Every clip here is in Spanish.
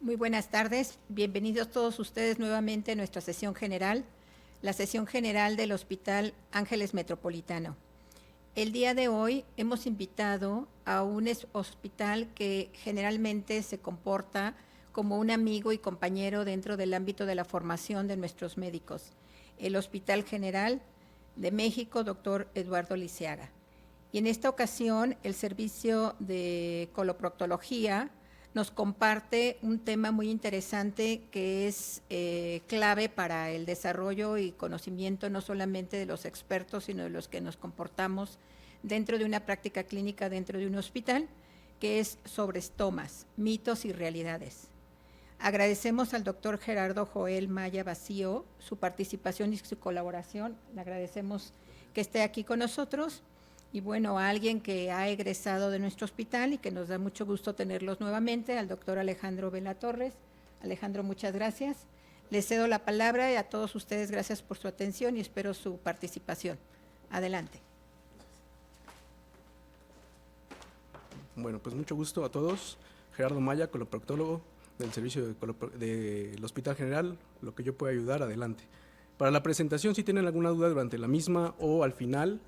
Muy buenas tardes, bienvenidos todos ustedes nuevamente a nuestra sesión general, la sesión general del Hospital Ángeles Metropolitano. El día de hoy hemos invitado a un hospital que generalmente se comporta como un amigo y compañero dentro del ámbito de la formación de nuestros médicos, el Hospital General de México, Dr. Eduardo Liceaga. Y en esta ocasión, el servicio de coloproctología nos comparte un tema muy interesante que es clave para el desarrollo y conocimiento no solamente de los expertos, sino de los que nos comportamos dentro de una práctica clínica dentro de un hospital, que es sobre estomas, mitos y realidades. Agradecemos al doctor Gerardo Joel Maya Vacío su participación y su colaboración. Le agradecemos que esté aquí con nosotros. Y bueno, a alguien que ha egresado de nuestro hospital y que nos da mucho gusto tenerlos nuevamente, al doctor Alejandro Vela Torres. Alejandro, muchas gracias. Les cedo la palabra y a todos ustedes gracias por su atención y espero su participación. Adelante. Bueno, pues mucho gusto a todos. Gerardo Maya, coloproctólogo del servicio del Hospital General, lo que yo pueda ayudar, adelante. Para la presentación, si tienen alguna duda durante la misma o al final,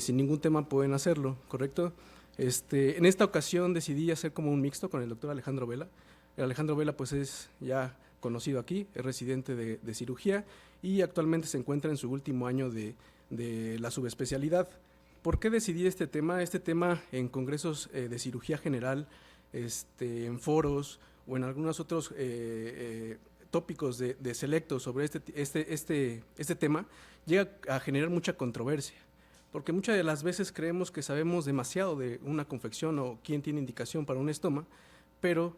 sin ningún tema pueden hacerlo, ¿correcto? En esta ocasión decidí hacer como un mixto con el doctor Alejandro Vela. El Alejandro Vela pues es ya conocido aquí, es residente de cirugía y actualmente se encuentra en su último año de la subespecialidad. ¿Por qué decidí este tema? Este tema en congresos de cirugía general, en foros o en algunos otros tópicos de selectos sobre este tema, llega a generar mucha controversia. Porque muchas de las veces creemos que sabemos demasiado de una confección o quién tiene indicación para un estoma, pero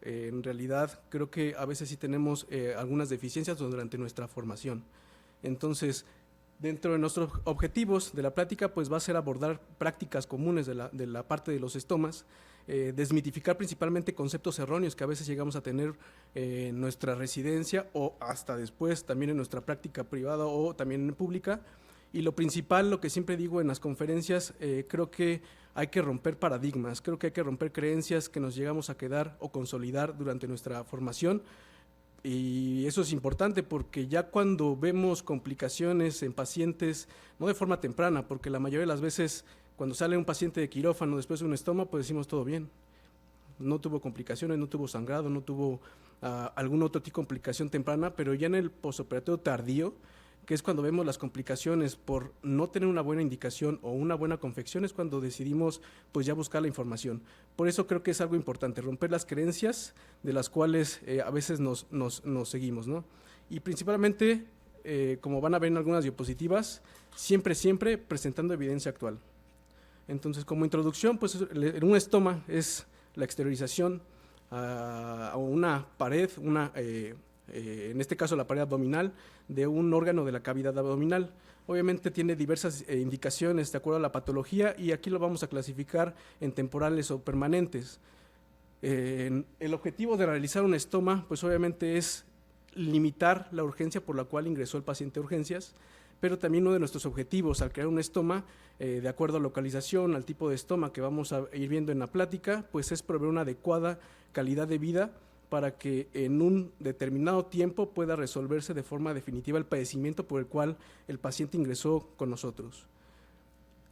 en realidad creo que a veces sí tenemos algunas deficiencias durante nuestra formación. Entonces, dentro de nuestros objetivos de la plática, pues va a ser abordar prácticas comunes de la parte de los estomas, desmitificar principalmente conceptos erróneos que a veces llegamos a tener en nuestra residencia o hasta después también en nuestra práctica privada o también en pública. Y lo principal, lo que siempre digo en las conferencias, creo que hay que romper paradigmas, creo que hay que romper creencias que nos llegamos a quedar o consolidar durante nuestra formación. Y eso es importante porque ya cuando vemos complicaciones en pacientes, no de forma temprana, porque la mayoría de las veces cuando sale un paciente de quirófano después de un estoma, pues decimos todo bien. No tuvo complicaciones, no tuvo sangrado, no tuvo algún otro tipo de complicación temprana, pero ya en el postoperatorio tardío, que es cuando vemos las complicaciones por no tener una buena indicación o una buena confección, es cuando decidimos pues ya buscar la información. Por eso creo que es algo importante, romper las creencias de las cuales a veces nos seguimos, ¿no? Y principalmente, como van a ver en algunas diapositivas, siempre presentando evidencia actual. Entonces, como introducción, pues un estoma es la exteriorización a una pared, en este caso la pared abdominal, de un órgano de la cavidad abdominal. Obviamente tiene diversas indicaciones de acuerdo a la patología y aquí lo vamos a clasificar en temporales o permanentes. El objetivo de realizar un estoma, pues obviamente es limitar la urgencia por la cual ingresó el paciente a urgencias, pero también uno de nuestros objetivos al crear un estoma, de acuerdo a localización, al tipo de estoma que vamos a ir viendo en la plática, pues es proveer una adecuada calidad de vida para que en un determinado tiempo pueda resolverse de forma definitiva el padecimiento por el cual el paciente ingresó con nosotros.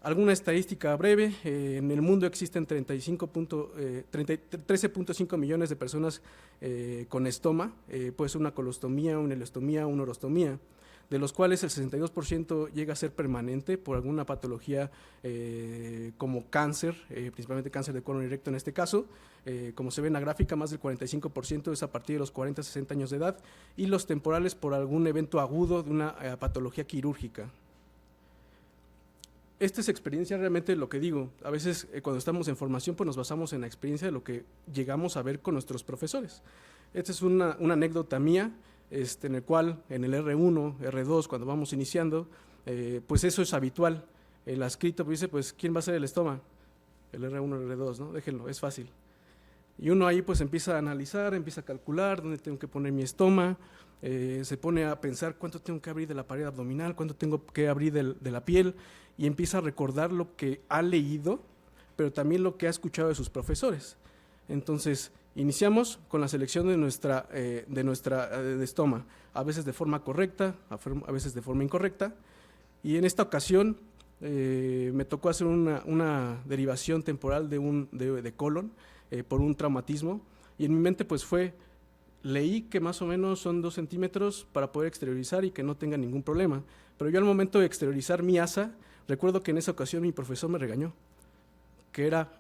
Alguna estadística breve, en el mundo existen 13.5 millones de personas con estoma, puede ser una colostomía, una ileostomía, una orostomía, de los cuales el 62% llega a ser permanente por alguna patología como cáncer, principalmente cáncer de colon erecto en este caso. Como se ve en la gráfica, más del 45% es a partir de los 40 a 60 años de edad, y los temporales por algún evento agudo de una patología quirúrgica. Esta es experiencia realmente lo que digo. A veces cuando estamos en formación pues nos basamos en la experiencia de lo que llegamos a ver con nuestros profesores. Esta es una anécdota mía, en el cual en el R1, R2, cuando vamos iniciando, pues eso es habitual. El adscrito pues dice, pues, ¿quién va a ser el estoma? El R1, el R2, ¿no? Déjenlo, es fácil. Y uno ahí pues empieza a analizar, empieza a calcular dónde tengo que poner mi estoma, se pone a pensar cuánto tengo que abrir de la pared abdominal, cuánto tengo que abrir de la piel, y empieza a recordar lo que ha leído, pero también lo que ha escuchado de sus profesores. Entonces, Iniciamos con la selección de nuestra estoma, a veces de forma correcta, a veces de forma incorrecta, y en esta ocasión me tocó hacer una derivación temporal de colon por un traumatismo, y en mi mente pues leí que más o menos son 2 centímetros para poder exteriorizar y que no tenga ningún problema, pero yo al momento de exteriorizar mi asa, recuerdo que en esa ocasión mi profesor me regañó, que era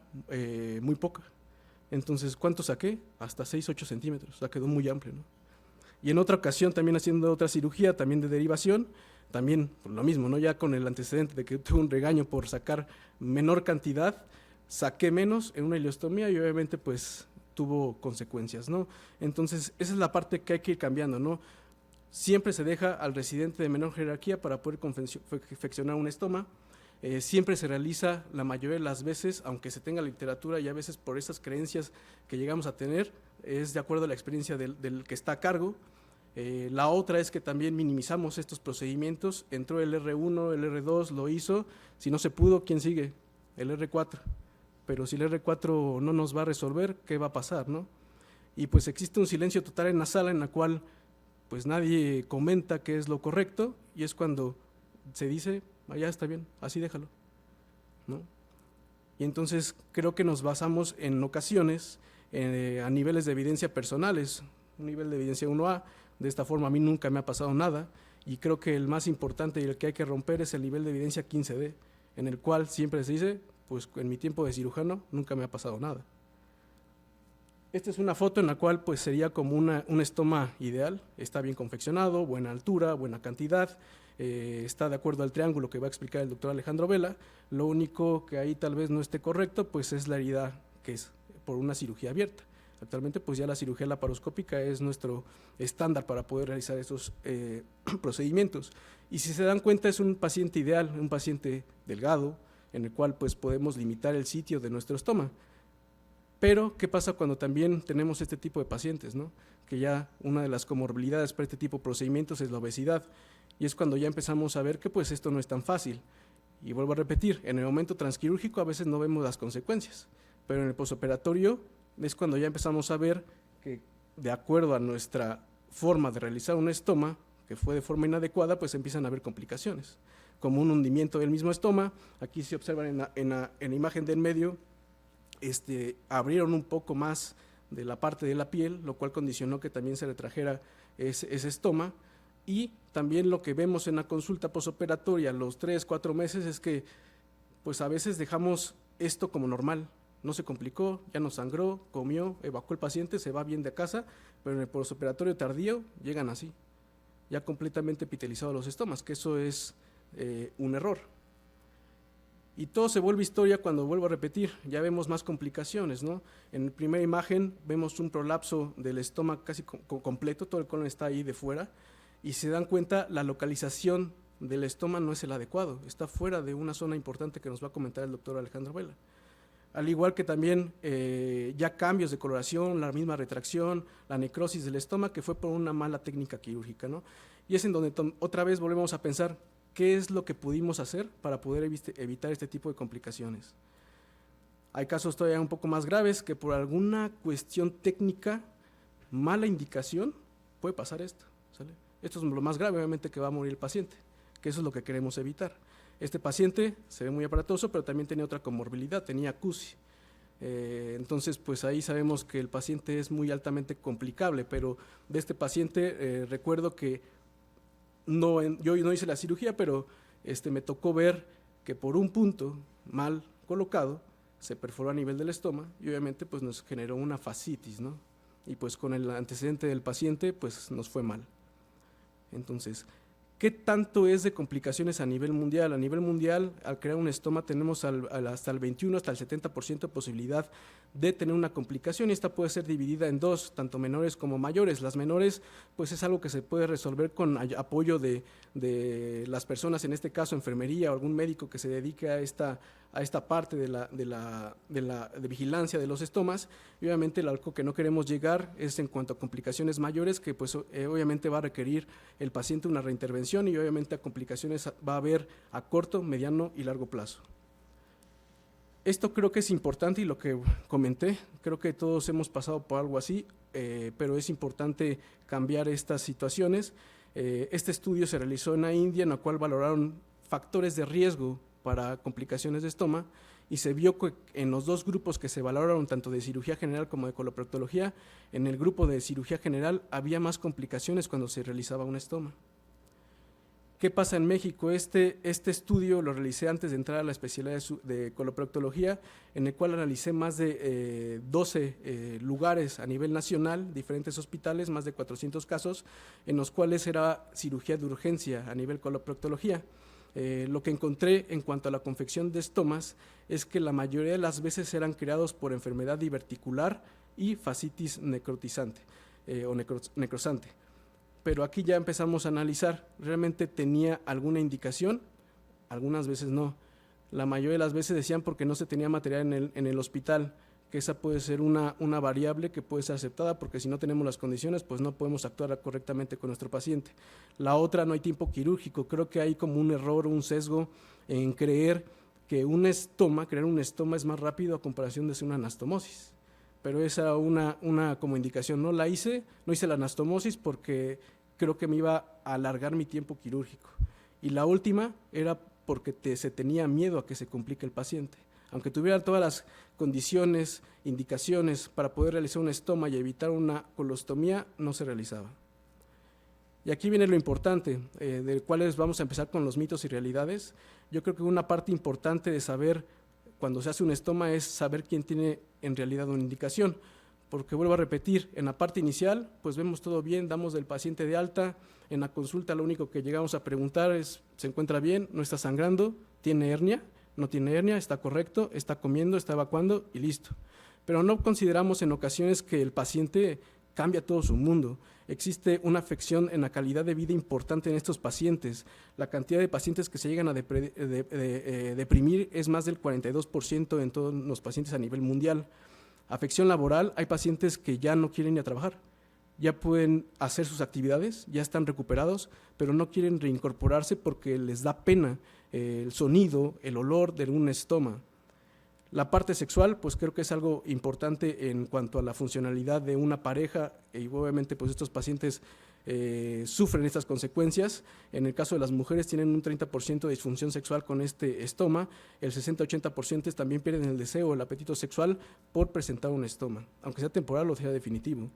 muy poca. Entonces, ¿cuánto saqué? Hasta 6, 8 centímetros, o sea, quedó muy amplio, ¿no? Y en otra ocasión, también haciendo otra cirugía, también de derivación, también por lo mismo, ¿no? Ya con el antecedente de que tuve un regaño por sacar menor cantidad, saqué menos en una ileostomía y obviamente pues tuvo consecuencias, ¿no? Entonces, esa es la parte que hay que ir cambiando, ¿no? Siempre se deja al residente de menor jerarquía para poder confeccionar un estoma. Siempre se realiza la mayoría de las veces, aunque se tenga literatura y a veces por esas creencias que llegamos a tener, es de acuerdo a la experiencia del que está a cargo. La otra es que también minimizamos estos procedimientos. Entró el R1, el R2, lo hizo. Si no se pudo, ¿quién sigue? El R4. Pero si el R4 no nos va a resolver, ¿qué va a pasar, no? Y pues existe un silencio total en la sala en la cual pues nadie comenta qué es lo correcto y es cuando se dice, ya está bien, así déjalo, ¿no? Y entonces creo que nos basamos en ocasiones a niveles de evidencia personales, un nivel de evidencia 1A, de esta forma a mí nunca me ha pasado nada, y creo que el más importante y el que hay que romper es el nivel de evidencia 15D, en el cual siempre se dice, pues en mi tiempo de cirujano nunca me ha pasado nada. Esta es una foto en la cual pues sería como un estoma ideal, está bien confeccionado, buena altura, buena cantidad, está de acuerdo al triángulo que va a explicar el doctor Alejandro Vela. Lo único que ahí tal vez no esté correcto pues es la herida que es por una cirugía abierta. Actualmente pues ya la cirugía laparoscópica es nuestro estándar para poder realizar esos procedimientos. Y si se dan cuenta es un paciente ideal, un paciente delgado, en el cual pues podemos limitar el sitio de nuestro estoma. Pero, ¿qué pasa cuando también tenemos este tipo de pacientes, ¿no? Que ya una de las comorbilidades para este tipo de procedimientos es la obesidad, y es cuando ya empezamos a ver que pues esto no es tan fácil. Y vuelvo a repetir, en el momento transquirúrgico a veces no vemos las consecuencias, pero en el posoperatorio es cuando ya empezamos a ver que de acuerdo a nuestra forma de realizar un estoma, que fue de forma inadecuada, pues empiezan a haber complicaciones, como un hundimiento del mismo estoma. Aquí se observan en la imagen del medio, abrieron un poco más de la parte de la piel, lo cual condicionó que también se retrajera ese estoma. Y también lo que vemos en la consulta posoperatoria a los 3, 4 meses es que pues a veces dejamos esto como normal, no se complicó, ya no sangró, comió, evacuó el paciente, se va bien de casa, pero en el posoperatorio tardío llegan así, ya completamente epitelizados los estomas, que eso es un error. Y todo se vuelve historia cuando vuelvo a repetir, ya vemos más complicaciones, ¿no? En la primera imagen vemos un prolapso del estómago casi completo, todo el colon está ahí de fuera, y se dan cuenta la localización del estómago no es el adecuado, está fuera de una zona importante que nos va a comentar el doctor Alejandro Vela. Al igual que también ya cambios de coloración, la misma retracción, la necrosis del estómago que fue por una mala técnica quirúrgica, ¿no? Y es en donde otra vez volvemos a pensar, ¿qué es lo que pudimos hacer para poder evitar este tipo de complicaciones? Hay casos todavía un poco más graves que por alguna cuestión técnica, mala indicación, puede pasar esto, ¿sale? Esto es lo más grave, obviamente, que va a morir el paciente, que eso es lo que queremos evitar. Este paciente se ve muy aparatoso, pero también tenía otra comorbilidad, tenía CUSI. Entonces, pues ahí sabemos que el paciente es muy altamente complicable, pero de este paciente recuerdo que yo no hice la cirugía, pero me tocó ver que por un punto mal colocado se perforó a nivel del estómago y obviamente pues nos generó una fascitis, ¿no? Y pues con el antecedente del paciente pues nos fue mal. Entonces, ¿qué tanto es de complicaciones a nivel mundial? A nivel mundial, al crear un estoma tenemos hasta el 21, hasta el 70% de posibilidad de tener una complicación, y esta puede ser dividida en dos, tanto menores como mayores. Las menores, pues es algo que se puede resolver con apoyo de las personas, en este caso enfermería o algún médico que se dedique a esta parte de vigilancia de los estomas. Y obviamente algo que no queremos llegar es en cuanto a complicaciones mayores, que pues obviamente va a requerir el paciente una reintervención, y obviamente a complicaciones va a haber a corto, mediano y largo plazo. Esto creo que es importante y lo que comenté, creo que todos hemos pasado por algo así, pero es importante cambiar estas situaciones. Este estudio se realizó en la India, en la cual valoraron factores de riesgo para complicaciones de estoma y se vio que en los dos grupos que se valoraron, tanto de cirugía general como de coloproctología, en el grupo de cirugía general había más complicaciones cuando se realizaba un estoma. ¿Qué pasa en México? Este estudio lo realicé antes de entrar a la especialidad de coloproctología, en el cual analicé más de 12 lugares a nivel nacional, diferentes hospitales, más de 400 casos, en los cuales era cirugía de urgencia a nivel coloproctología. Lo que encontré en cuanto a la confección de estomas es que la mayoría de las veces eran creados por enfermedad diverticular y fascitis necrotizante o necrosante. Pero aquí ya empezamos a analizar, ¿realmente tenía alguna indicación? Algunas veces no. La mayoría de las veces decían porque no se tenía material en el hospital, que esa puede ser una variable que puede ser aceptada, porque si no tenemos las condiciones, pues no podemos actuar correctamente con nuestro paciente. La otra, no hay tiempo quirúrgico. Creo que hay como un error, un sesgo en creer que crear un estoma es más rápido a comparación de hacer una anastomosis. Pero esa una como indicación. No hice la anastomosis porque creo que me iba a alargar mi tiempo quirúrgico. Y la última era porque se tenía miedo a que se complique el paciente. Aunque tuviera todas las condiciones, indicaciones para poder realizar un estoma y evitar una colostomía, no se realizaba. Y aquí viene lo importante, de cuáles vamos a empezar con los mitos y realidades. Yo creo que una parte importante de saber cuando se hace un estoma es saber quién tiene en realidad una indicación, porque vuelvo a repetir, en la parte inicial pues vemos todo bien, damos del paciente de alta, en la consulta lo único que llegamos a preguntar es, ¿se encuentra bien? ¿No está sangrando? ¿Tiene hernia? ¿No tiene hernia? ¿Está correcto? ¿Está comiendo? ¿Está evacuando? Y listo. Pero no consideramos en ocasiones que el paciente cambia todo su mundo. Existe una afección en la calidad de vida importante en estos pacientes. La cantidad de pacientes que se llegan a deprimir es más del 42% en todos los pacientes a nivel mundial. Afección laboral, hay pacientes que ya no quieren ir a trabajar, ya pueden hacer sus actividades, ya están recuperados, pero no quieren reincorporarse porque les da pena el sonido, el olor de un estoma. La parte sexual, pues creo que es algo importante en cuanto a la funcionalidad de una pareja y obviamente pues estos pacientes sufren estas consecuencias. En el caso de las mujeres tienen un 30% de disfunción sexual con este estoma, el 60-80% también pierden el deseo, el apetito sexual por presentar un estoma, aunque sea temporal o sea definitivo.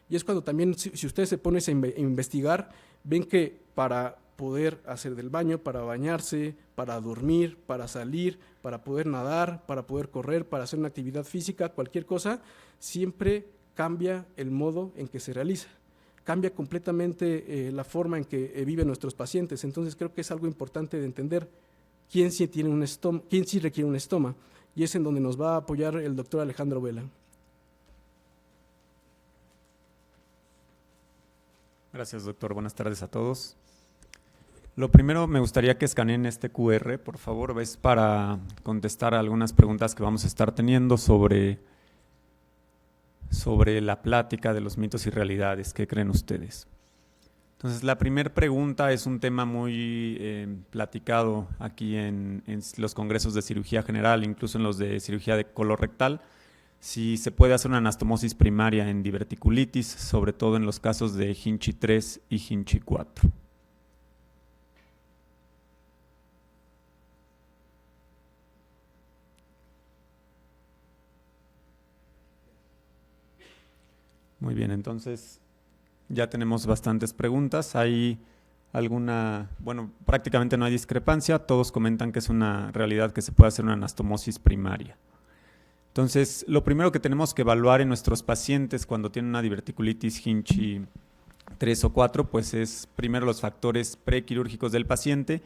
Y es cuando también, si ustedes se ponen a investigar, ven que para poder hacer del baño, para bañarse, para dormir, para salir, para poder nadar, para poder correr, para hacer una actividad física, cualquier cosa, siempre cambia el modo en que se realiza. Cambia completamente la forma en que viven nuestros pacientes. Entonces creo que es algo importante de entender quién sí requiere un estoma, y es en donde nos va a apoyar el doctor Alejandro Vela. Gracias, doctor. Buenas tardes a todos. Lo primero, me gustaría que escaneen este QR, por favor, es para contestar algunas preguntas que vamos a estar teniendo sobre la plática de los mitos y realidades. ¿Qué creen ustedes? Entonces, la primera pregunta es un tema muy platicado aquí en los congresos de cirugía general, incluso en los de cirugía de colorectal, si se puede hacer una anastomosis primaria en diverticulitis, sobre todo en los casos de Hinchey 3 y Hinchey 4. Muy bien, entonces ya tenemos bastantes preguntas. Hay prácticamente no hay discrepancia. Todos comentan que es una realidad que se puede hacer una anastomosis primaria. Entonces, lo primero que tenemos que evaluar en nuestros pacientes cuando tienen una diverticulitis Hinchey 3 o 4, pues es primero los factores prequirúrgicos del paciente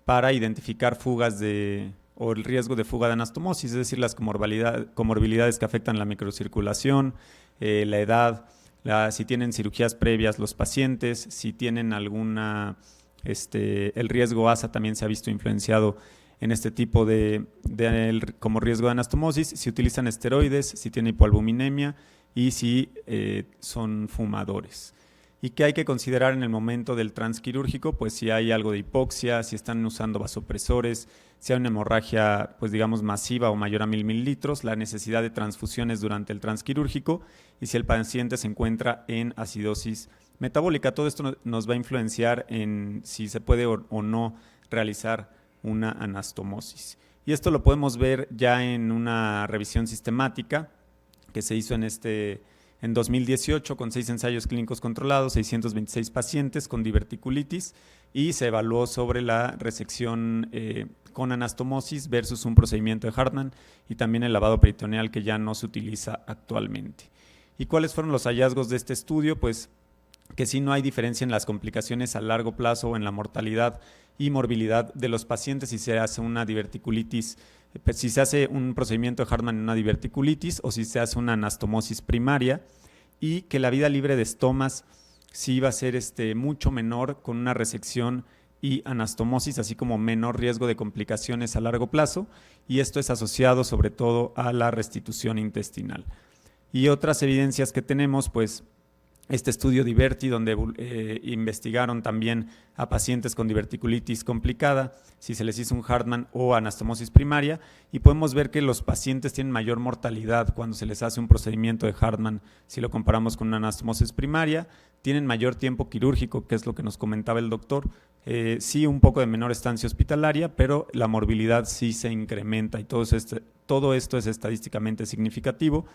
para identificar fugas o el riesgo de fuga de anastomosis, es decir, las comorbilidades que afectan la microcirculación, la edad, si tienen cirugías previas los pacientes, si tienen el riesgo ASA también se ha visto influenciado en este tipo como riesgo de anastomosis, si utilizan esteroides, si tienen hipoalbuminemia y si son fumadores. ¿Y qué hay que considerar en el momento del transquirúrgico? Pues si hay algo de hipoxia, si están usando vasopresores, si hay una hemorragia, pues digamos, masiva o mayor a 1000 mililitros, la necesidad de transfusiones durante el transquirúrgico y si el paciente se encuentra en acidosis metabólica. Todo esto nos va a influenciar en si se puede o no realizar una anastomosis. Y esto lo podemos ver ya en una revisión sistemática que se hizo en 2018 con 6 ensayos clínicos controlados, 626 pacientes con diverticulitis y se evaluó sobre la resección con anastomosis versus un procedimiento de Hartmann y también el lavado peritoneal que ya no se utiliza actualmente. ¿Y cuáles fueron los hallazgos de este estudio? Pues que sí no hay diferencia en las complicaciones a largo plazo o en la mortalidad y morbilidad de los pacientes si se hace una diverticulitis, si se hace un procedimiento de Hartmann en una diverticulitis o si se hace una anastomosis primaria, y que la vida libre de estomas sí va a ser mucho menor con una resección y anastomosis, así como menor riesgo de complicaciones a largo plazo, y esto es asociado sobre todo a la restitución intestinal. Y otras evidencias que tenemos, pues este estudio Diverti, donde investigaron también a pacientes con diverticulitis complicada, si se les hizo un Hartmann o anastomosis primaria, y podemos ver que los pacientes tienen mayor mortalidad cuando se les hace un procedimiento de Hartmann, si lo comparamos con una anastomosis primaria, tienen mayor tiempo quirúrgico, que es lo que nos comentaba el doctor, sí un poco de menor estancia hospitalaria, pero la morbilidad sí se incrementa y todo esto es estadísticamente significativo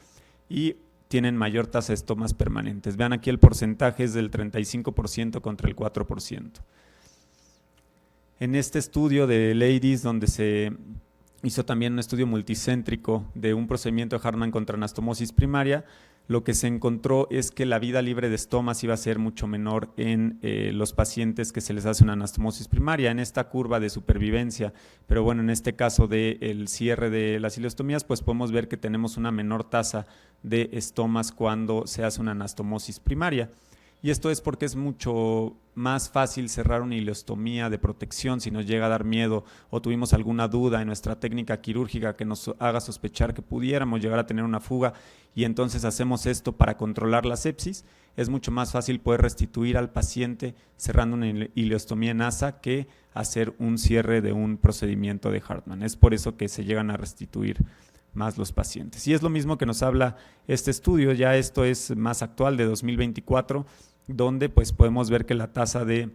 y tienen mayor tasa de estomas permanentes. Vean aquí el porcentaje es del 35% contra el 4%. En este estudio de Ladies, donde se hizo también un estudio multicéntrico de un procedimiento de Hartmann contra anastomosis primaria, lo que se encontró es que la vida libre de estomas iba a ser mucho menor en los pacientes que se les hace una anastomosis primaria, en esta curva de supervivencia, pero bueno, en este caso del cierre de las ileostomías, pues podemos ver que tenemos una menor tasa de estomas cuando se hace una anastomosis primaria. Y esto es porque es mucho más fácil cerrar una ileostomía de protección si nos llega a dar miedo o tuvimos alguna duda en nuestra técnica quirúrgica que nos haga sospechar que pudiéramos llegar a tener una fuga y entonces hacemos esto para controlar la sepsis. Es mucho más fácil poder restituir al paciente cerrando una ileostomía en asa que hacer un cierre de un procedimiento de Hartmann. Es por eso que se llegan a restituir más los pacientes. Y es lo mismo que nos habla este estudio, ya esto es más actual de 2024, donde pues podemos ver que la tasa de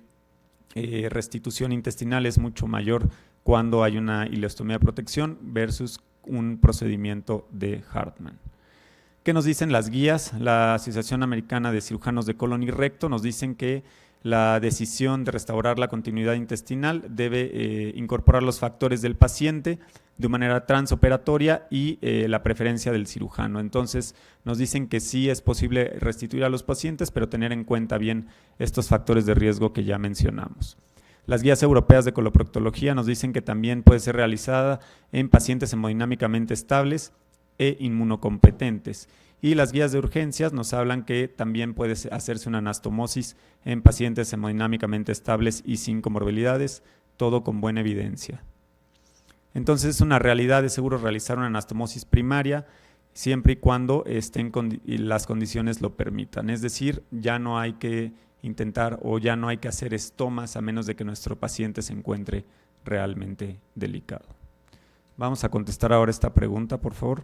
restitución intestinal es mucho mayor cuando hay una ileostomía de protección versus un procedimiento de Hartmann. ¿Qué nos dicen las guías? La Asociación Americana de Cirujanos de Colon y Recto nos dicen que la decisión de restaurar la continuidad intestinal debe incorporar los factores del paciente de manera transoperatoria y la preferencia del cirujano. Entonces nos dicen que sí es posible restituir a los pacientes, pero tener en cuenta bien estos factores de riesgo que ya mencionamos. Las guías europeas de coloproctología nos dicen que también puede ser realizada en pacientes hemodinámicamente estables e inmunocompetentes. Y las guías de urgencias nos hablan que también puede hacerse una anastomosis en pacientes hemodinámicamente estables y sin comorbilidades, todo con buena evidencia. Entonces es una realidad de seguro realizar una anastomosis primaria siempre y cuando las condiciones lo permitan. Es decir, ya no hay que intentar o ya no hay que hacer estomas a menos de que nuestro paciente se encuentre realmente delicado. Vamos a contestar ahora esta pregunta, por favor.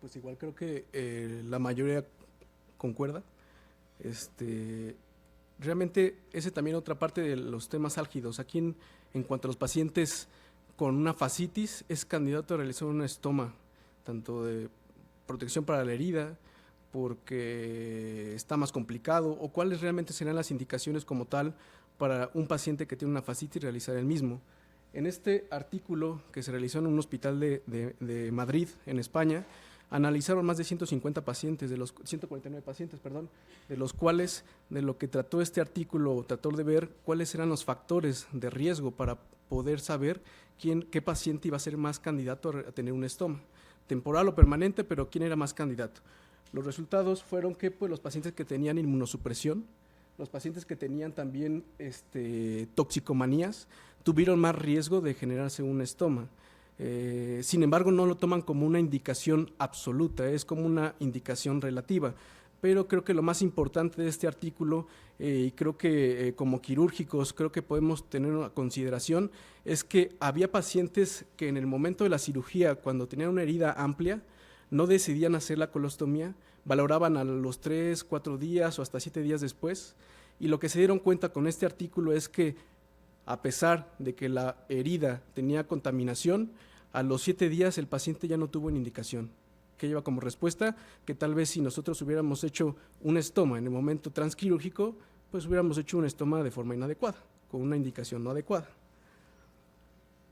Pues igual creo que la mayoría concuerda. Realmente ese también otra parte de los temas álgidos. Aquí en cuanto a los pacientes con una fascitis, es candidato a realizar una estoma, tanto de protección para la herida, porque está más complicado, o cuáles realmente serán las indicaciones como tal para un paciente que tiene una fascitis realizar el mismo. En este artículo que se realizó en un hospital de Madrid, en España, analizaron más de 150 pacientes, de los 149 pacientes, perdón, de los cuales, de lo que trató este artículo, trató de ver cuáles eran los factores de riesgo para poder saber qué paciente iba a ser más candidato a tener un estoma, temporal o permanente, pero quién era más candidato. Los resultados fueron que pues, los pacientes que tenían inmunosupresión, los pacientes que tenían también toxicomanías, tuvieron más riesgo de generarse un estoma. Sin embargo, no lo toman como una indicación absoluta, es como una indicación relativa. Pero creo que lo más importante de este artículo, y creo que como quirúrgicos creo que podemos tener una consideración, es que había pacientes que en el momento de la cirugía, cuando tenían una herida amplia, no decidían hacer la colostomía, valoraban a los 3, 4 días o hasta 7 días después, y lo que se dieron cuenta con este artículo es que a pesar de que la herida tenía contaminación, a los 7 días el paciente ya no tuvo una indicación. ¿Qué lleva como respuesta? Que tal vez si nosotros hubiéramos hecho un estoma en el momento transquirúrgico, pues hubiéramos hecho un estoma de forma inadecuada, con una indicación no adecuada.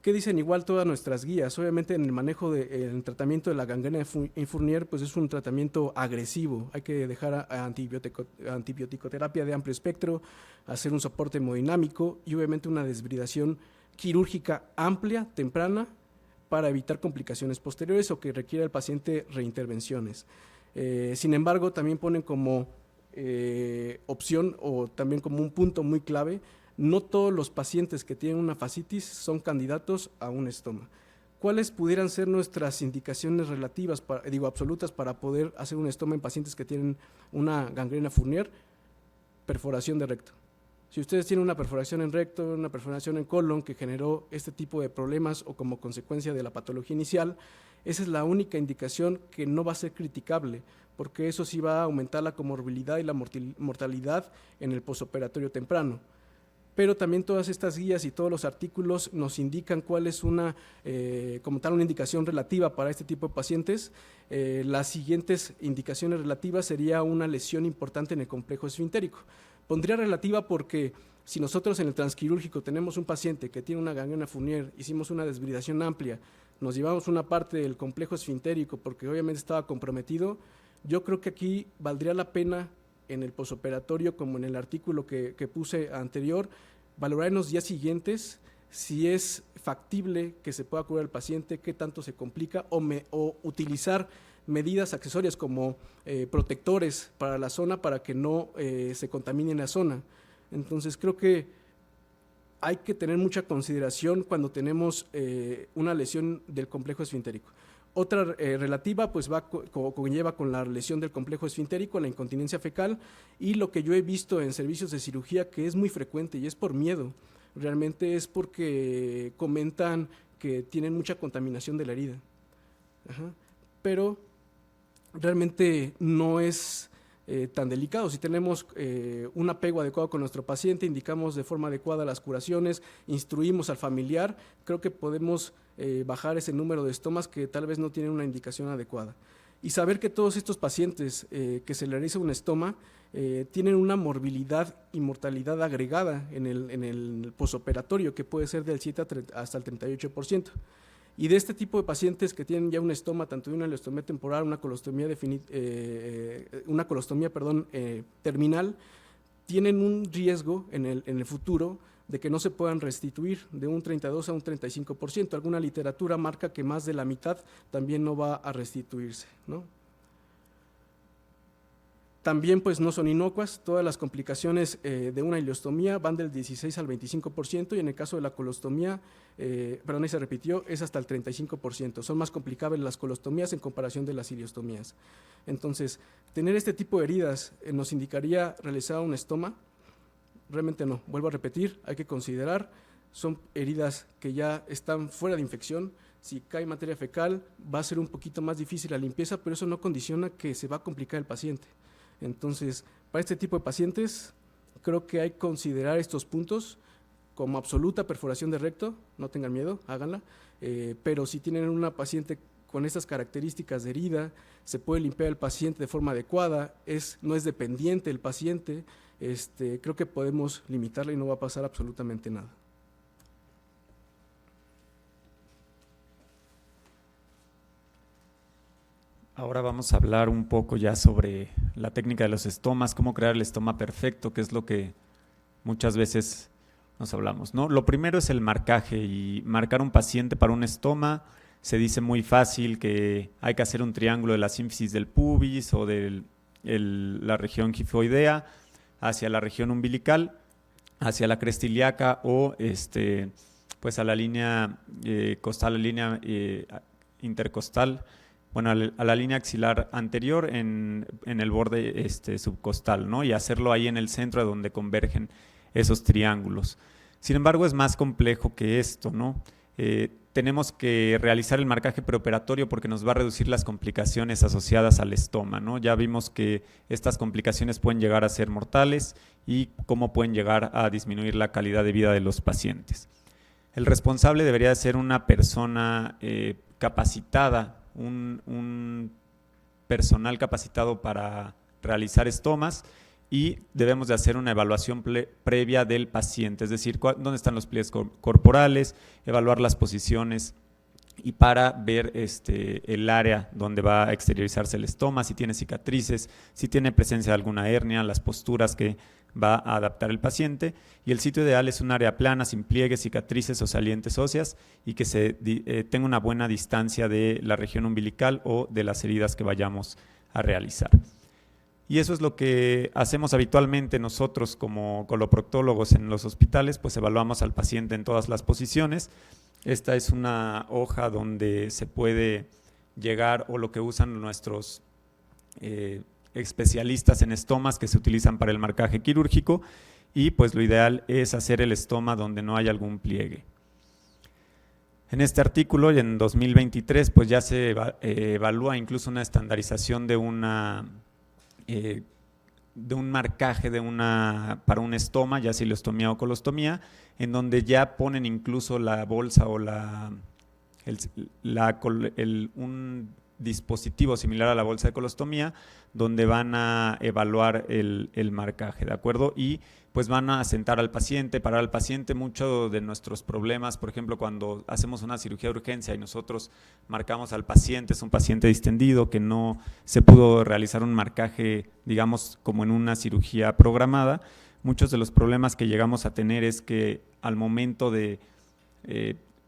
¿Qué dicen igual todas nuestras guías? Obviamente en el manejo del tratamiento de la gangrena de Fournier, pues es un tratamiento agresivo, hay que dejar antibiótico-terapia de amplio espectro, hacer un soporte hemodinámico y obviamente una desbridación quirúrgica amplia, temprana, para evitar complicaciones posteriores o que requiera el paciente reintervenciones. Sin embargo, también ponen como opción o también como un punto muy clave, no todos los pacientes que tienen una fascitis son candidatos a un estoma. ¿Cuáles pudieran ser nuestras indicaciones relativas, absolutas, para poder hacer un estoma en pacientes que tienen una gangrena Fournier? Perforación de recto. Si ustedes tienen una perforación en recto, una perforación en colon que generó este tipo de problemas o como consecuencia de la patología inicial, esa es la única indicación que no va a ser criticable, porque eso sí va a aumentar la comorbilidad y la mortalidad en el posoperatorio temprano. Pero también todas estas guías y todos los artículos nos indican cuál es una indicación relativa para este tipo de pacientes. Las siguientes indicaciones relativas sería una lesión importante en el complejo esfintérico. Pondría relativa porque si nosotros en el transquirúrgico tenemos un paciente que tiene una gangrena Fournier, hicimos una desbridación amplia, nos llevamos una parte del complejo esfintérico porque obviamente estaba comprometido, yo creo que aquí valdría la pena en el posoperatorio, como en el artículo que puse anterior, valorar en los días siguientes si es factible que se pueda curar al paciente, qué tanto se complica, o utilizar medidas accesorias como protectores para la zona para que no se contamine la zona. Entonces creo que hay que tener mucha consideración cuando tenemos una lesión del complejo esfintérico. Otra relativa pues conlleva con la lesión del complejo esfintérico, la incontinencia fecal, y lo que yo he visto en servicios de cirugía que es muy frecuente y es por miedo, realmente es porque comentan que tienen mucha contaminación de la herida. Pero realmente no es tan delicado. Si tenemos un apego adecuado con nuestro paciente, indicamos de forma adecuada las curaciones, instruimos al familiar, creo que podemos bajar ese número de estomas que tal vez no tienen una indicación adecuada. Y saber que todos estos pacientes que se le realiza un estoma tienen una morbilidad y mortalidad agregada en el posoperatorio, que puede ser del 7 hasta el 38%. Y de este tipo de pacientes que tienen ya un estoma, tanto de una ileostomía temporal, una colostomía, terminal, tienen un riesgo en el futuro de que no se puedan restituir de un 32 a un 35%. Alguna literatura marca que más de la mitad también no va a restituirse, ¿no? También pues no son inocuas, todas las complicaciones de una ileostomía van del 16 al 25% y en el caso de la colostomía, ahí se repitió, es hasta el 35%. Son más complicables las colostomías en comparación de las ileostomías. Entonces, tener este tipo de heridas nos indicaría realizar un estoma. Realmente no, vuelvo a repetir, hay que considerar, son heridas que ya están fuera de infección. Si cae materia fecal va a ser un poquito más difícil la limpieza, pero eso no condiciona que se va a complicar el paciente. Entonces, para este tipo de pacientes, creo que hay que considerar estos puntos como absoluta perforación de recto, no tengan miedo, háganla, pero si tienen una paciente con estas características de herida, se puede limpiar el paciente de forma adecuada, no es dependiente el paciente, creo que podemos limitarla y no va a pasar absolutamente nada. Ahora vamos a hablar un poco ya sobre la técnica de los estomas, cómo crear el estoma perfecto, que es lo que muchas veces nos hablamos, ¿no? Lo primero es el marcaje, y marcar un paciente para un estoma se dice muy fácil que hay que hacer un triángulo de la sínfisis del pubis o de la región gifoidea hacia la región umbilical, hacia la cresta ilíaca o pues a la línea costal, la línea intercostal, bueno, a la línea axilar anterior en el borde subcostal, ¿no? Y hacerlo ahí en el centro de donde convergen esos triángulos. Sin embargo, es más complejo que esto, ¿no? Tenemos que realizar el marcaje preoperatorio porque nos va a reducir las complicaciones asociadas al estoma, ¿no? Ya vimos que estas complicaciones pueden llegar a ser mortales y cómo pueden llegar a disminuir la calidad de vida de los pacientes. El responsable debería ser una persona capacitada, un personal capacitado para realizar estomas, y debemos de hacer una evaluación previa del paciente, es decir, dónde están los pliegues corporales, evaluar las posiciones y para ver el área donde va a exteriorizarse el estoma, si tiene cicatrices, si tiene presencia de alguna hernia, las posturas que va a adaptar el paciente, y el sitio ideal es un área plana, sin pliegues, cicatrices o salientes óseas, y que tenga una buena distancia de la región umbilical o de las heridas que vayamos a realizar. Y eso es lo que hacemos habitualmente nosotros como coloproctólogos en los hospitales, pues evaluamos al paciente en todas las posiciones. Esta es una hoja donde se puede llegar, o lo que usan nuestros especialistas en estomas que se utilizan para el marcaje quirúrgico, y pues lo ideal es hacer el estoma donde no hay algún pliegue. En este artículo, y en 2023, pues ya se evalúa incluso una estandarización de un marcaje para un estoma, ya sea ileostomía o colostomía, en donde ya ponen incluso la bolsa o un dispositivo similar a la bolsa de colostomía, donde van a evaluar el marcaje, ¿de acuerdo? Y pues van a sentar al paciente, parar al paciente. Muchos de nuestros problemas, por ejemplo, cuando hacemos una cirugía de urgencia y nosotros marcamos al paciente, es un paciente distendido que no se pudo realizar un marcaje, digamos, como en una cirugía programada. Muchos de los problemas que llegamos a tener es que al momento de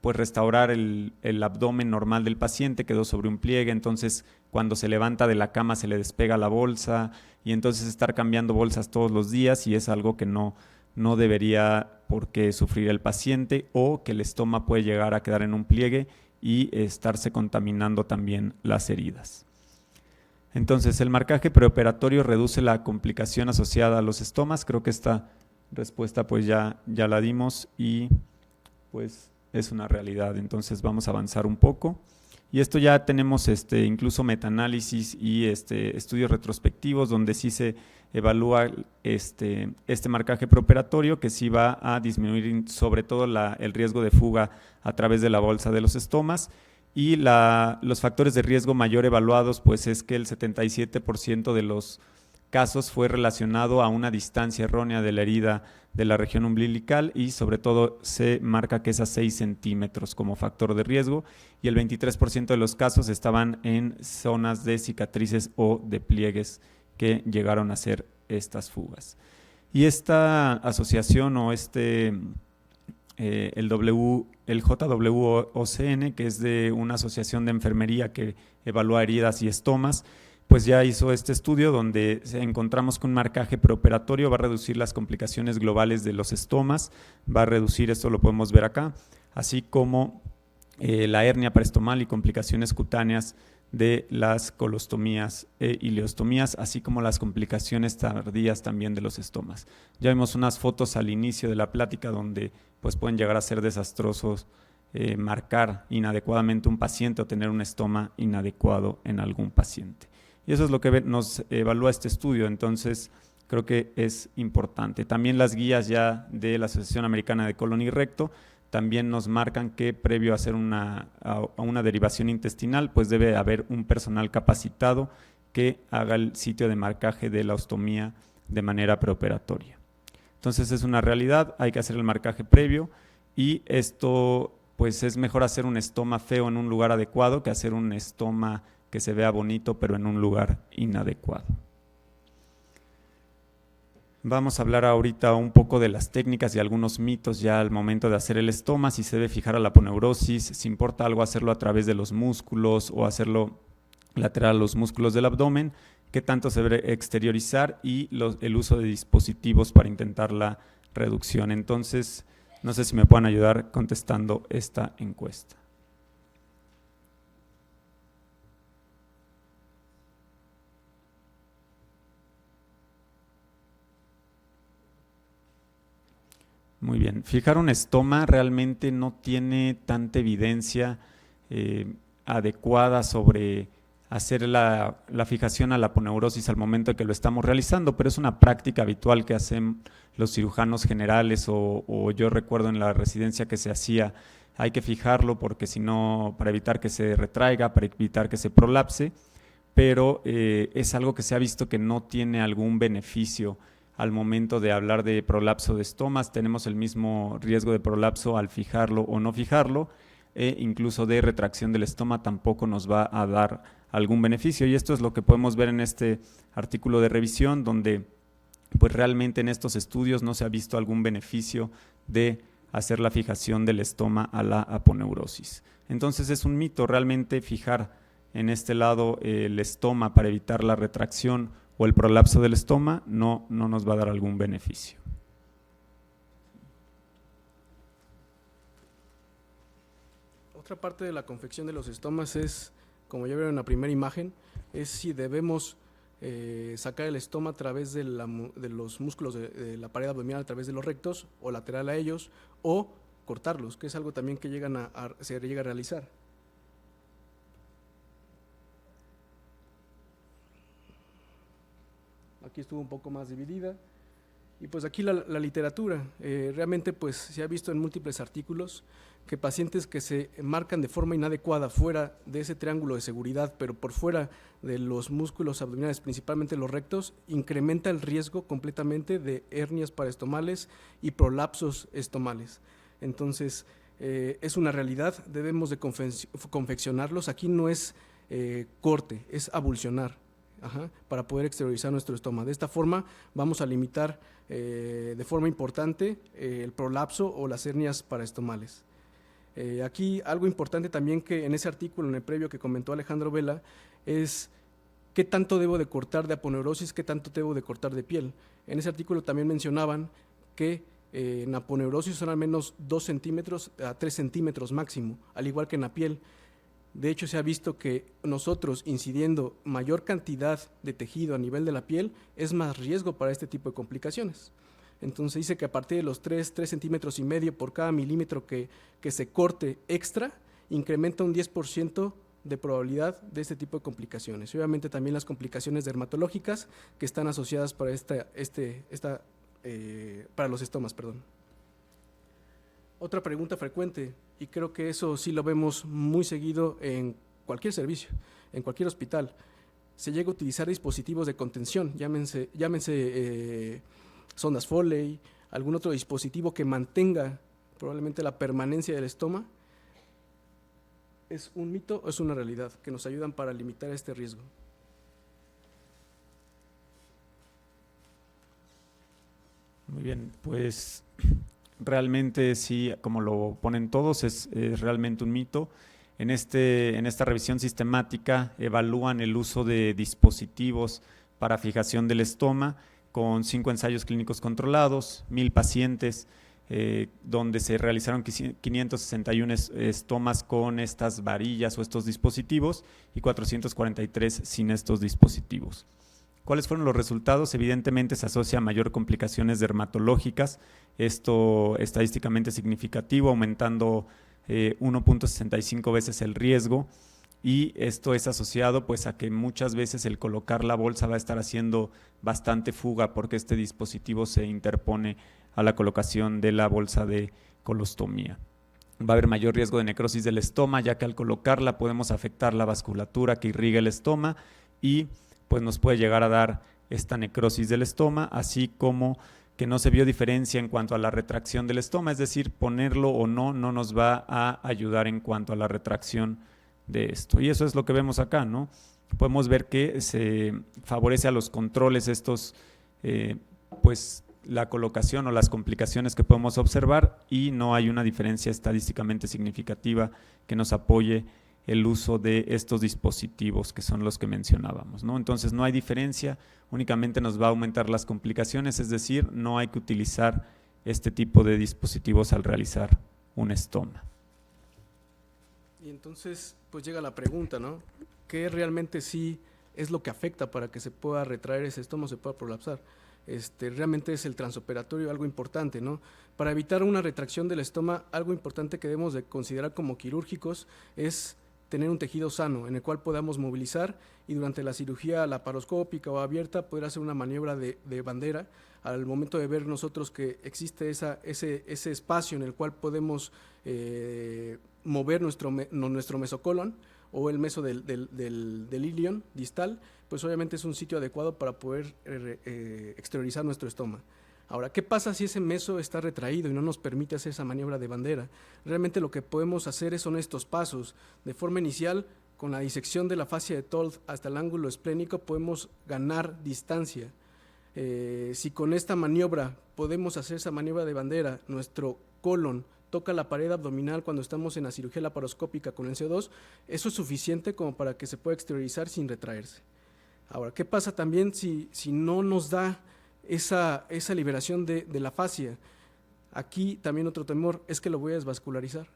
pues restaurar el abdomen normal del paciente quedó sobre un pliegue, entonces cuando se levanta de la cama se le despega la bolsa, y entonces estar cambiando bolsas todos los días, y es algo que no debería por qué sufrir el paciente, o que el estoma puede llegar a quedar en un pliegue y estarse contaminando también las heridas. Entonces, el marcaje preoperatorio reduce la complicación asociada a los estomas. Creo que esta respuesta pues ya la dimos, y pues es una realidad. Entonces vamos a avanzar un poco. Y esto ya tenemos incluso metaanálisis y estudios retrospectivos donde sí se evalúa este marcaje preoperatorio, que sí va a disminuir sobre todo el riesgo de fuga a través de la bolsa de los estomas. Y los factores de riesgo mayor evaluados, pues es que el 77% de los casos fue relacionado a una distancia errónea de la herida de la región umbilical, y sobre todo se marca que es a 6 centímetros como factor de riesgo, y el 23% de los casos estaban en zonas de cicatrices o de pliegues que llegaron a ser estas fugas. Y esta asociación o el JWOCN, que es de una asociación de enfermería que evalúa heridas y estomas, pues ya hizo este estudio donde encontramos que un marcaje preoperatorio va a reducir las complicaciones globales de los estomas, va a reducir, esto lo podemos ver acá, así como la hernia paraestomal y complicaciones cutáneas de las colostomías e ileostomías, así como las complicaciones tardías también de los estomas. Ya vimos unas fotos al inicio de la plática donde pues pueden llegar a ser desastrosos marcar inadecuadamente un paciente o tener un estoma inadecuado en algún paciente. Y eso es lo que nos evalúa este estudio, entonces creo que es importante. También las guías ya de la Asociación Americana de Colon y Recto también nos marcan que previo a hacer a una derivación intestinal, pues debe haber un personal capacitado que haga el sitio de marcaje de la ostomía de manera preoperatoria. Entonces es una realidad, hay que hacer el marcaje previo, y esto pues es mejor hacer un estoma feo en un lugar adecuado que hacer un estoma que se vea bonito, pero en un lugar inadecuado. Vamos a hablar ahorita un poco de las técnicas y algunos mitos ya al momento de hacer el estoma, si se debe fijar a la aponeurosis, si importa algo hacerlo a través de los músculos o hacerlo lateral a los músculos del abdomen, qué tanto se debe exteriorizar y el uso de dispositivos para intentar la reducción. Entonces, no sé si me pueden ayudar contestando esta encuesta. Muy bien, fijar un estoma realmente no tiene tanta evidencia adecuada sobre hacer la fijación a la aponeurosis al momento de que lo estamos realizando, pero es una práctica habitual que hacen los cirujanos generales o yo recuerdo en la residencia que se hacía, hay que fijarlo porque si no, para evitar que se retraiga, para evitar que se prolapse, pero es algo que se ha visto que no tiene algún beneficio. Al momento de hablar de prolapso de estomas, tenemos el mismo riesgo de prolapso al fijarlo o no fijarlo, e incluso de retracción del estoma tampoco nos va a dar algún beneficio. Y esto es lo que podemos ver en este artículo de revisión, donde pues realmente en estos estudios no se ha visto algún beneficio de hacer la fijación del estoma a la aponeurosis. Entonces es un mito realmente fijar en este lado el estoma para evitar la retracción o el prolapso del estoma no nos va a dar algún beneficio. Otra parte de la confección de los estomas es, como ya vieron en la primera imagen, es si debemos sacar el estoma a través de los músculos de la pared abdominal, a través de los rectos o lateral a ellos, o cortarlos, que es algo también que se llega a realizar. Aquí estuvo un poco más dividida. Y pues aquí la literatura, realmente pues se ha visto en múltiples artículos que pacientes que se marcan de forma inadecuada fuera de ese triángulo de seguridad, pero por fuera de los músculos abdominales, principalmente los rectos, incrementa el riesgo completamente de hernias paraestomales y prolapsos estomales. Entonces, es una realidad, debemos de confeccionarlos. Aquí no es corte, es abulsionar. Para poder exteriorizar nuestro estoma. De esta forma vamos a limitar de forma importante el prolapso o las hernias paraestomales. Aquí algo importante también que en ese artículo, en el previo que comentó Alejandro Vela, es qué tanto debo de cortar de aponeurosis, qué tanto debo de cortar de piel. En ese artículo también mencionaban que en aponeurosis son al menos 2 centímetros a 3 centímetros máximo, al igual que en la piel. De hecho, se ha visto que nosotros incidiendo mayor cantidad de tejido a nivel de la piel es más riesgo para este tipo de complicaciones. Entonces dice que a partir de los 3 centímetros y medio por cada milímetro que se corte extra, incrementa un 10% de probabilidad de este tipo de complicaciones. Y obviamente también las complicaciones dermatológicas que están asociadas para para los estomas, perdón. Otra pregunta frecuente, y creo que eso sí lo vemos muy seguido en cualquier servicio, en cualquier hospital, se llega a utilizar dispositivos de contención, llámense sondas Foley, algún otro dispositivo que mantenga probablemente la permanencia del estoma. ¿Es un mito o es una realidad que nos ayudan para limitar este riesgo? Muy bien, pues realmente sí, como lo ponen todos, es realmente un mito. En esta revisión sistemática evalúan el uso de dispositivos para fijación del estoma con 5 ensayos clínicos controlados, 1000 pacientes, donde se realizaron 561 estomas con estas varillas o estos dispositivos y 443 sin estos dispositivos. ¿Cuáles fueron los resultados? Evidentemente se asocia a mayor complicaciones dermatológicas, esto estadísticamente significativo, aumentando 1.65 veces el riesgo, y esto es asociado pues a que muchas veces el colocar la bolsa va a estar haciendo bastante fuga porque este dispositivo se interpone a la colocación de la bolsa de colostomía. Va a haber mayor riesgo de necrosis del estoma, ya que al colocarla podemos afectar la vasculatura que irriga el estoma y pues nos puede llegar a dar esta necrosis del estoma, así como que no se vio diferencia en cuanto a la retracción del estoma, es decir, ponerlo o no nos va a ayudar en cuanto a la retracción de esto. Y eso es lo que vemos acá, ¿no? Podemos ver que se favorece a los controles estos, pues la colocación o las complicaciones que podemos observar, y no hay una diferencia estadísticamente significativa que nos apoye el uso de estos dispositivos que son los que mencionábamos, ¿no? Entonces no hay diferencia, únicamente nos va a aumentar las complicaciones, es decir, no hay que utilizar este tipo de dispositivos al realizar un estoma. Y entonces pues llega la pregunta, ¿no? ¿Qué realmente sí es lo que afecta para que se pueda retraer ese estoma o se pueda prolapsar? Realmente es el transoperatorio algo importante, ¿no? Para evitar una retracción del estoma, algo importante que debemos de considerar como quirúrgicos es tener un tejido sano en el cual podamos movilizar, y durante la cirugía laparoscópica o abierta poder hacer una maniobra de bandera al momento de ver nosotros que existe ese espacio en el cual podemos mover nuestro mesocolon o el meso del ilion distal, pues obviamente es un sitio adecuado para poder exteriorizar nuestro estoma. Ahora, ¿qué pasa si ese meso está retraído y no nos permite hacer esa maniobra de bandera? Realmente lo que podemos hacer son estos pasos. De forma inicial, con la disección de la fascia de Told hasta el ángulo esplénico, podemos ganar distancia. Si con esta maniobra podemos hacer esa maniobra de bandera, nuestro colon toca la pared abdominal cuando estamos en la cirugía laparoscópica con el CO2, eso es suficiente como para que se pueda exteriorizar sin retraerse. Ahora, ¿qué pasa también si no nos da esa liberación de la fascia? Aquí también otro temor es que lo voy a desvascularizar.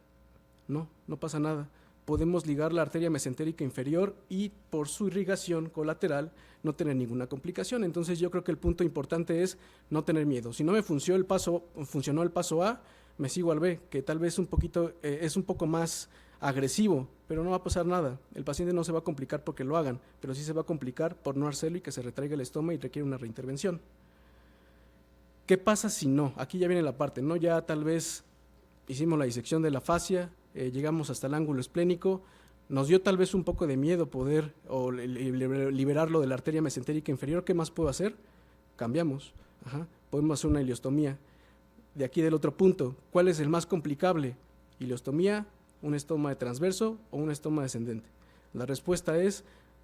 No pasa nada. Podemos ligar la arteria mesentérica inferior y por su irrigación colateral no tener ninguna complicación. Entonces yo creo que el punto importante es no tener miedo. Si no me funcionó el paso A, me sigo al B, que tal vez es un poco más agresivo, pero no va a pasar nada. El paciente no se va a complicar porque lo hagan, pero sí se va a complicar por no hacerlo y que se retraiga el estoma y requiere una reintervención. ¿Qué pasa si no? Aquí ya viene la parte, ¿no? Ya tal vez hicimos la disección de la fascia, llegamos hasta el ángulo esplénico, nos dio tal vez un poco de miedo poder liberarlo de la arteria mesentérica inferior. ¿Qué más puedo hacer? Cambiamos. Podemos hacer una ileostomía. De aquí del otro punto, ¿cuál es el más complicable? Ileostomía, un estoma de transverso o un estoma descendente. La respuesta es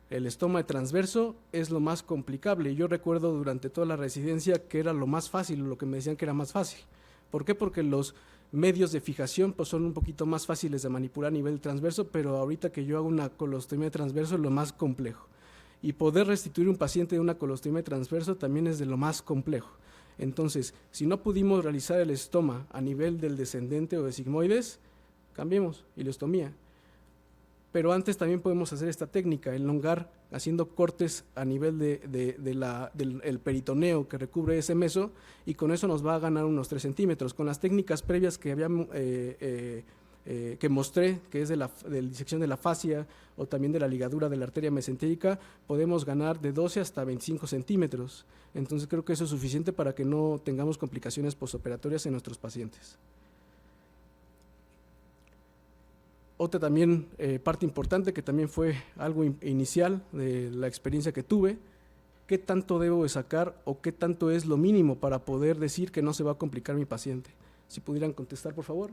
el estoma de transverso es lo más complicable. Yo recuerdo durante toda la residencia que era lo más fácil, lo que me decían que era más fácil. ¿Por qué? Porque los medios de fijación pues son un poquito más fáciles de manipular a nivel transverso, pero ahorita que yo hago una colostomía de transverso es lo más complejo. Y poder restituir un paciente de una colostomía de transverso también es de lo más complejo. Entonces, si no pudimos realizar el estoma a nivel del descendente o de sigmoides, cambiemos, ileostomía. Pero antes también podemos hacer esta técnica, elongar haciendo cortes a nivel del peritoneo que recubre ese meso, y con eso nos va a ganar unos 3 centímetros. Con las técnicas previas que que mostré, que es de la disección de la fascia o también de la ligadura de la arteria mesentérica, podemos ganar de 12 hasta 25 centímetros. Entonces creo que eso es suficiente para que no tengamos complicaciones postoperatorias en nuestros pacientes. Otra también parte importante que también fue algo inicial de la experiencia que tuve, ¿qué tanto debo de sacar o qué tanto es lo mínimo para poder decir que no se va a complicar mi paciente? Si pudieran contestar, por favor.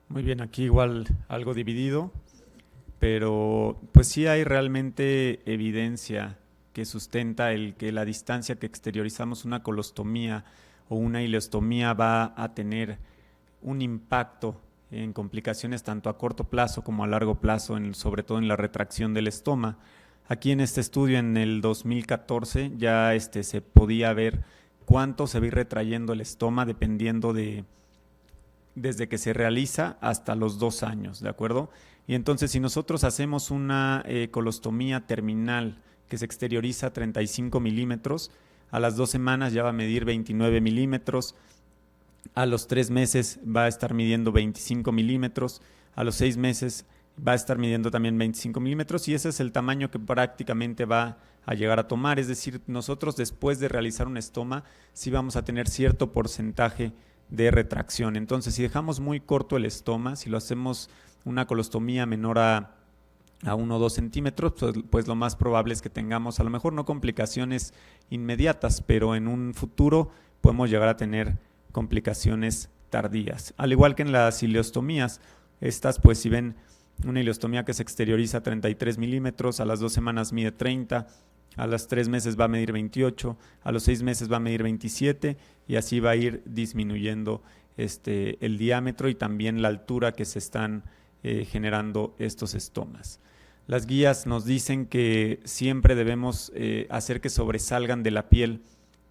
Muy bien, aquí igual algo dividido, pero pues sí hay realmente evidencia que sustenta el que la distancia que exteriorizamos una colostomía o una ileostomía va a tener un impacto en complicaciones tanto a corto plazo como a largo plazo, sobre todo en la retracción del estoma. Aquí en este estudio en el 2014 ya se podía ver cuánto se va a ir retrayendo el estoma dependiendo desde que se realiza hasta los 2 años, ¿de acuerdo? Y entonces si nosotros hacemos una colostomía terminal que se exterioriza 35 milímetros, a las 2 semanas ya va a medir 29 milímetros, a los 3 meses va a estar midiendo 25 milímetros, a los 6 meses va a estar midiendo también 25 milímetros, y ese es el tamaño que prácticamente va a llegar a tomar. Es decir, nosotros después de realizar un estoma sí vamos a tener cierto porcentaje de retracción. Entonces, si dejamos muy corto el estoma, si lo hacemos una colostomía menor a 1 o 2 centímetros, pues lo más probable es que tengamos a lo mejor no complicaciones inmediatas, pero en un futuro podemos llegar a tener complicaciones tardías. Al igual que en las ileostomías, estas pues si ven una ileostomía que se exterioriza a 33 milímetros, a las 2 semanas mide 30, a los 3 meses va a medir 28, a los 6 meses va a medir 27 y así va a ir disminuyendo el diámetro y también la altura que se están generando estos estomas. Las guías nos dicen que siempre debemos hacer que sobresalgan de la piel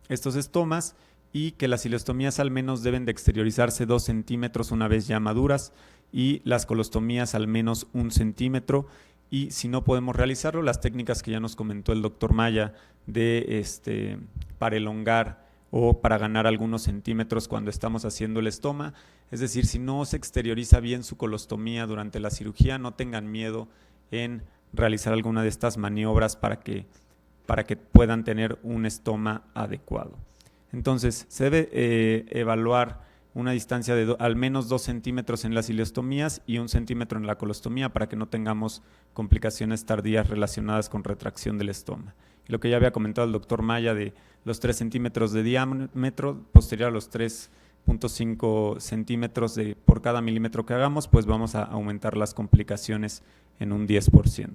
estos estomas y que las ileostomías al menos deben de exteriorizarse 2 centímetros una vez ya maduras y las colostomías al menos 1 centímetro. Y si no podemos realizarlo, las técnicas que ya nos comentó el doctor Maya de para elongar o para ganar algunos centímetros cuando estamos haciendo el estoma. Es decir, si no se exterioriza bien su colostomía durante la cirugía, no tengan miedo en realizar alguna de estas maniobras para que puedan tener un estoma adecuado. Entonces, se debe evaluar una distancia de al menos 2 centímetros en las ileostomías y 1 centímetro en la colostomía para que no tengamos complicaciones tardías relacionadas con retracción del estoma. Y lo que ya había comentado el doctor Maya de los 3 centímetros de diámetro posterior a los 3.5 centímetros por cada milímetro que hagamos, pues vamos a aumentar las complicaciones en un 10%.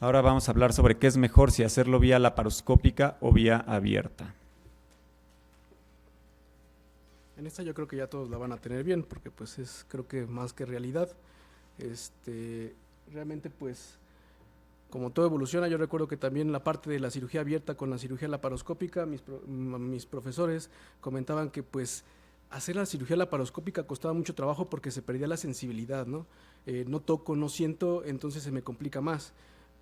Ahora vamos a hablar sobre qué es mejor, si hacerlo vía laparoscópica o vía abierta. En esta yo creo que ya todos la van a tener bien, porque pues es creo que más que realidad. Realmente pues como todo evoluciona, yo recuerdo que también la parte de la cirugía abierta con la cirugía laparoscópica, mis profesores comentaban que pues hacer la cirugía laparoscópica costaba mucho trabajo porque se perdía la sensibilidad, ¿no? No toco, no siento, entonces se me complica más.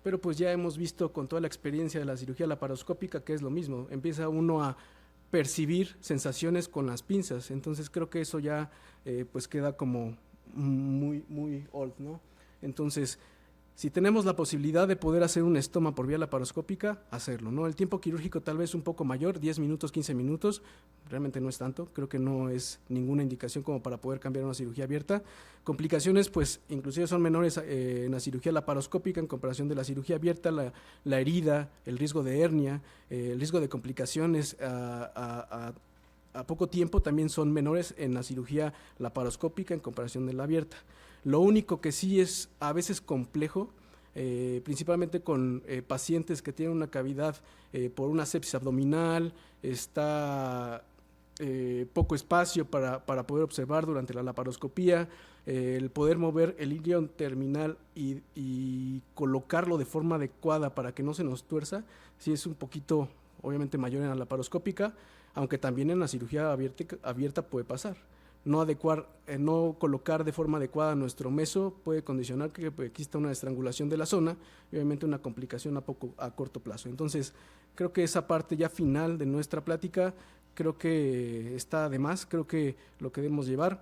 Pero pues ya hemos visto con toda la experiencia de la cirugía laparoscópica que es lo mismo, empieza uno a percibir sensaciones con las pinzas, entonces creo que eso ya pues queda como muy old, ¿no? Entonces, si tenemos la posibilidad de poder hacer un estoma por vía laparoscópica, hacerlo, ¿no? El tiempo quirúrgico tal vez un poco mayor, 10 minutos, 15 minutos, realmente no es tanto, creo que no es ninguna indicación como para poder cambiar una cirugía abierta. Complicaciones, pues, inclusive son menores en la cirugía laparoscópica en comparación de la cirugía abierta, la herida, el riesgo de hernia, el riesgo de complicaciones a poco tiempo también son menores en la cirugía laparoscópica en comparación de la abierta. Lo único que sí es a veces complejo, principalmente con pacientes que tienen una cavidad por una sepsis abdominal, está poco espacio para poder observar durante la laparoscopía, el poder mover el ilion terminal y colocarlo de forma adecuada para que no se nos tuerza, sí es un poquito obviamente mayor en la laparoscópica, aunque también en la cirugía abierta puede pasar. No colocar de forma adecuada nuestro meso puede condicionar que exista una estrangulación de la zona y obviamente una complicación a corto plazo. Entonces, creo que esa parte ya final de nuestra plática, creo que está de más, creo que lo que debemos llevar,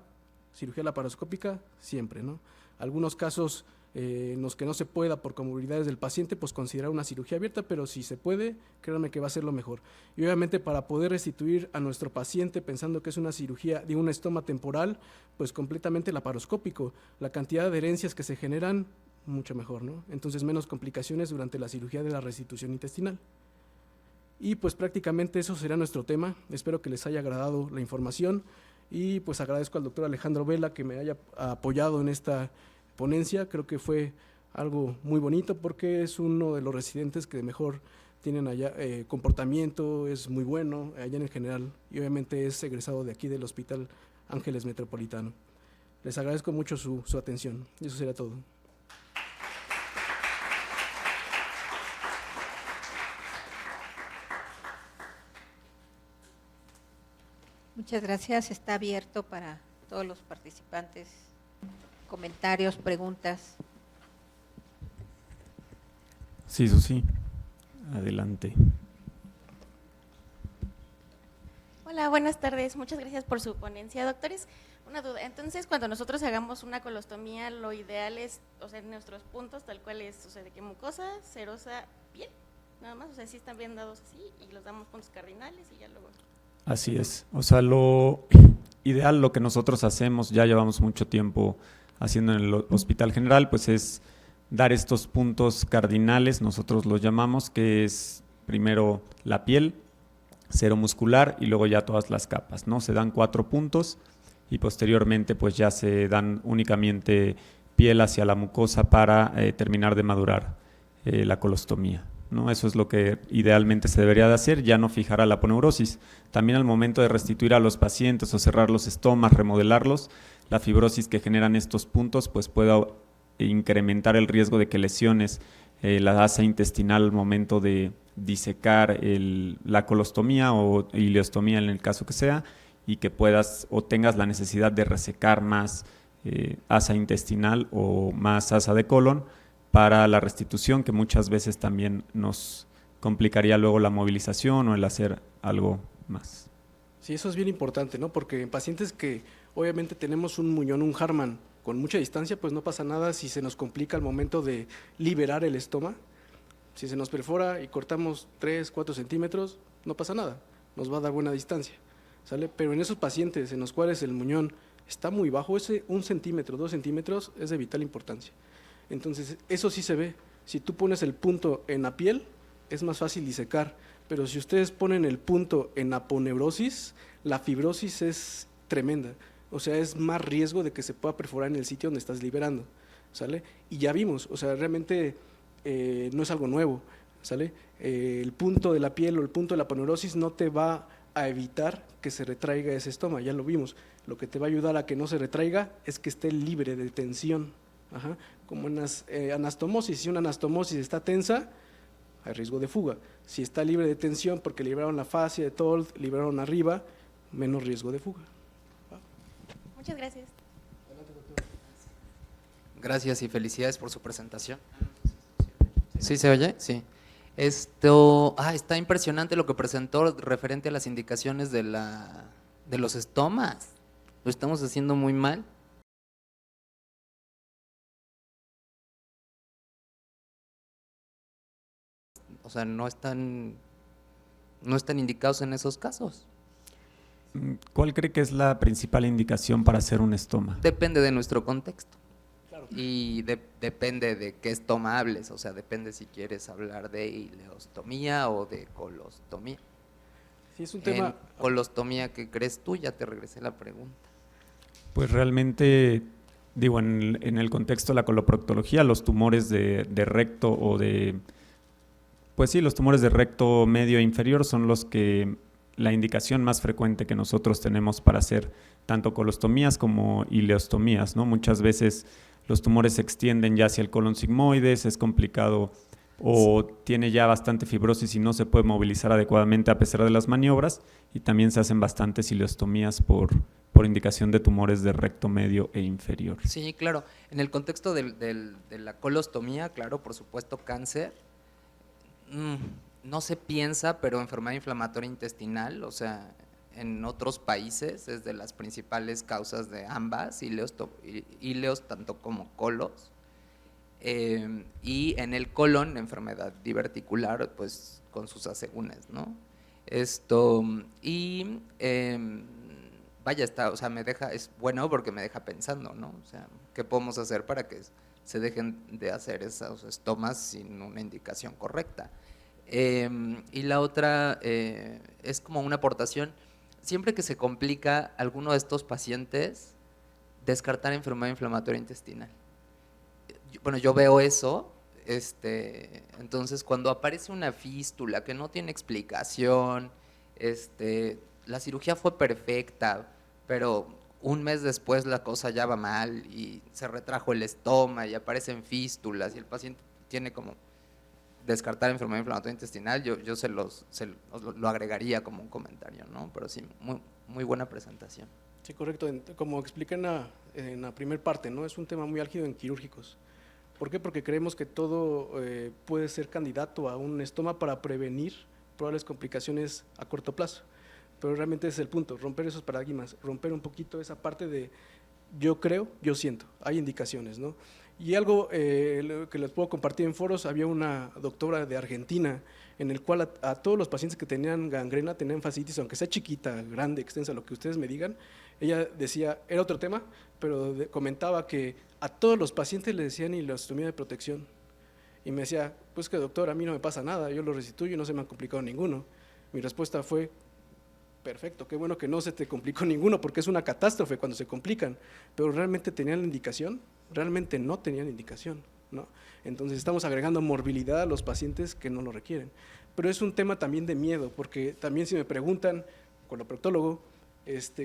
cirugía laparoscópica, siempre, ¿no? Algunos casos en los que no se pueda por comorbilidades del paciente, pues considerar una cirugía abierta, pero si se puede, créanme que va a ser lo mejor. Y obviamente para poder restituir a nuestro paciente pensando que es una cirugía de un estoma temporal, pues completamente laparoscópico. La cantidad de adherencias que se generan, mucho mejor, ¿no? Entonces menos complicaciones durante la cirugía de la restitución intestinal. Y pues prácticamente eso será nuestro tema. Espero que les haya agradado la información y pues agradezco al doctor Alejandro Vela que me haya apoyado en esta ponencia. Creo que fue algo muy bonito porque es uno de los residentes que mejor tienen allá comportamiento, es muy bueno allá en el general y obviamente es egresado de aquí del Hospital Ángeles Metropolitano. Les agradezco mucho su atención y eso sería todo. Muchas gracias. Está abierto para todos los participantes. Comentarios, preguntas. Sí, Susi. Adelante. Hola, buenas tardes. Muchas gracias por su ponencia, doctores. Una duda. Entonces, cuando nosotros hagamos una colostomía, lo ideal es, o sea, nuestros puntos tal cual es, o sea, de que mucosa, serosa, piel, nada más, o sea, sí están bien dados así y los damos puntos cardinales y ya luego. Así es. O sea, ideal lo que nosotros hacemos, ya llevamos mucho tiempo haciendo en el Hospital General, pues es dar estos puntos cardinales, nosotros los llamamos, que es primero la piel, cero muscular y luego ya todas las capas, ¿no? Se dan 4 puntos y posteriormente pues ya se dan únicamente piel hacia la mucosa para terminar de madurar la colostomía, ¿no? Eso es lo que idealmente se debería de hacer, ya no fijar a la aponeurosis. También al momento de restituir a los pacientes o cerrar los estomas, remodelarlos, la fibrosis que generan estos puntos pues puede incrementar el riesgo de que lesiones la asa intestinal al momento de disecar la colostomía o ileostomía en el caso que sea, y que puedas o tengas la necesidad de resecar más asa intestinal o más asa de colon para la restitución, que muchas veces también nos complicaría luego la movilización o el hacer algo más. Sí, eso es bien importante, ¿no? Porque en pacientes que obviamente tenemos un muñón, un Hartmann con mucha distancia, pues no pasa nada si se nos complica al momento de liberar el estoma. Si se nos perfora y cortamos 3, 4 centímetros, no pasa nada, nos va a dar buena distancia, ¿sale? Pero en esos pacientes en los cuales el muñón está muy bajo, ese 1 centímetro, 2 centímetros es de vital importancia. Entonces, eso sí se ve. Si tú pones el punto en la piel, es más fácil disecar, pero si ustedes ponen el punto en aponeurosis, la fibrosis es tremenda. O sea, es más riesgo de que se pueda perforar en el sitio donde estás liberando, ¿sale? Y ya vimos, o sea, realmente no es algo nuevo, ¿sale? El punto de la piel o el punto de la aponeurosis no te va a evitar que se retraiga ese estoma, ya lo vimos. Lo que te va a ayudar a que no se retraiga es que esté libre de tensión. Ajá. Como en anastomosis, si una anastomosis está tensa, hay riesgo de fuga. Si está libre de tensión porque liberaron la fascia de Toll, liberaron arriba, menos riesgo de fuga. Muchas gracias. Gracias y felicidades por su presentación. ¿Sí se oye? Sí. Está impresionante lo que presentó referente a las indicaciones de los estomas. Lo estamos haciendo muy mal. O sea, no están indicados en esos casos. ¿Cuál cree que es la principal indicación para hacer un estoma? Depende de nuestro contexto. Claro. Y depende de qué estoma hables, o sea, depende si quieres hablar de ileostomía o de colostomía. Sí, es un tema. En colostomía, ¿qué crees tú? Ya te regresé la pregunta. Pues realmente, digo, en el contexto de la coloproctología, los tumores de recto o de… Pues sí, los tumores de recto medio e inferior son los que la indicación más frecuente que nosotros tenemos para hacer tanto colostomías como ileostomías, ¿no? Muchas veces los tumores se extienden ya hacia el colon sigmoides, es complicado o tiene ya bastante fibrosis y no se puede movilizar adecuadamente a pesar de las maniobras, y también se hacen bastantes ileostomías por indicación de tumores de recto medio e inferior. Sí, claro. En el contexto de la colostomía, claro, por supuesto, cáncer. No se piensa, pero enfermedad inflamatoria intestinal, o sea, en otros países es de las principales causas de ambas, ileos tanto como colos. Y en el colon, enfermedad diverticular, pues con sus asegúnes, ¿no? Vaya, o sea, es bueno porque me deja pensando, ¿no? O sea, ¿qué podemos hacer para que se dejen de hacer esos estomas sin una indicación correcta? Y la otra es como una aportación, siempre que se complica alguno de estos pacientes, descartar enfermedad inflamatoria intestinal. Bueno, yo veo eso, entonces cuando aparece una fístula que no tiene explicación, la cirugía fue perfecta, pero un mes después la cosa ya va mal y se retrajo el estoma y aparecen fístulas y el paciente tiene como descartar enfermedad inflamatoria intestinal, yo lo agregaría como un comentario, ¿no? Pero sí, muy, muy buena presentación. Sí, correcto. Como expliqué en la primera parte, ¿no? Es un tema muy álgido en quirúrgicos. ¿Por qué? Porque creemos que todo puede ser candidato a un estoma para prevenir probables complicaciones a corto plazo. Pero realmente ese es el punto, romper esos paradigmas, romper un poquito esa parte de yo creo, yo siento, hay indicaciones, ¿no? Y algo lo que les puedo compartir en foros, había una doctora de Argentina en el cual a todos los pacientes que tenían gangrena, tenían fascitis, aunque sea chiquita, grande, extensa, lo que ustedes me digan, ella decía, era otro tema, pero comentaba que a todos los pacientes les decían ileostomía de protección. Y me decía, pues que doctor, a mí no me pasa nada, yo lo restituyo y no se me ha complicado ninguno. Mi respuesta fue, perfecto, qué bueno que no se te complicó ninguno, porque es una catástrofe cuando se complican, pero ¿realmente tenían la indicación? Realmente no tenían indicación, ¿no? Entonces estamos agregando morbilidad a los pacientes que no lo requieren. Pero es un tema también de miedo, porque también si me preguntan, coloproctólogo,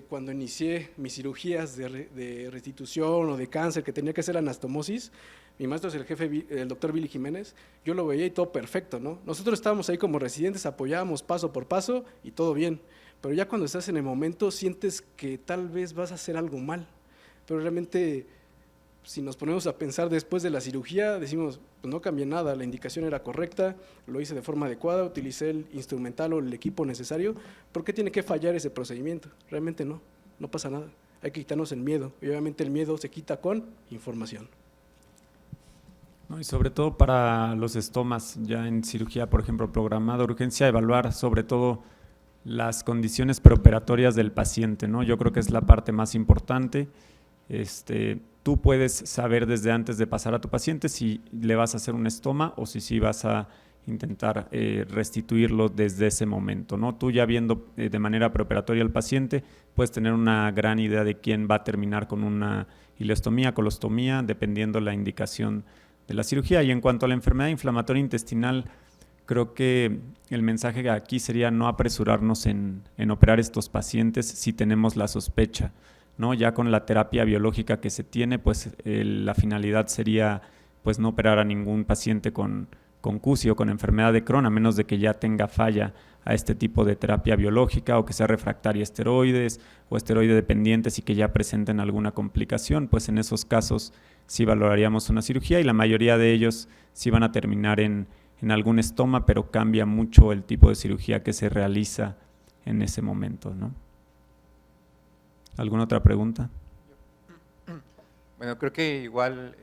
cuando inicié mis cirugías de restitución o de cáncer, que tenía que hacer anastomosis, mi maestro es el jefe, el doctor Billy Jiménez, yo lo veía y todo perfecto, ¿no? Nosotros estábamos ahí como residentes, apoyábamos paso por paso y todo bien, pero ya cuando estás en el momento sientes que tal vez vas a hacer algo mal, pero realmente si nos ponemos a pensar después de la cirugía, decimos, pues no cambié nada, la indicación era correcta, lo hice de forma adecuada, utilicé el instrumental o el equipo necesario, ¿por qué tiene que fallar ese procedimiento? Realmente no pasa nada, hay que quitarnos el miedo, y obviamente el miedo se quita con información. No, y sobre todo para los estomas, ya en cirugía, por ejemplo, programada urgencia, evaluar sobre todo las condiciones preoperatorias del paciente, ¿no? Yo creo que es la parte más importante. Tú puedes saber desde antes de pasar a tu paciente si le vas a hacer un estoma o si vas a intentar restituirlo desde ese momento, ¿no? Tú ya viendo de manera preoperatoria al paciente, puedes tener una gran idea de quién va a terminar con una ileostomía, colostomía, dependiendo la indicación de la cirugía. Y en cuanto a la enfermedad inflamatoria intestinal, creo que el mensaje aquí sería no apresurarnos en operar estos pacientes si tenemos la sospecha, ¿no? Ya con la terapia biológica que se tiene, pues la finalidad sería pues no operar a ningún paciente con CUSI o con enfermedad de Crohn, a menos de que ya tenga falla a este tipo de terapia biológica o que sea refractaria a esteroides o esteroide dependientes y que ya presenten alguna complicación, pues en esos casos sí valoraríamos una cirugía y la mayoría de ellos sí van a terminar en algún estoma, pero cambia mucho el tipo de cirugía que se realiza en ese momento, ¿no? ¿Alguna otra pregunta? Bueno, creo que igual,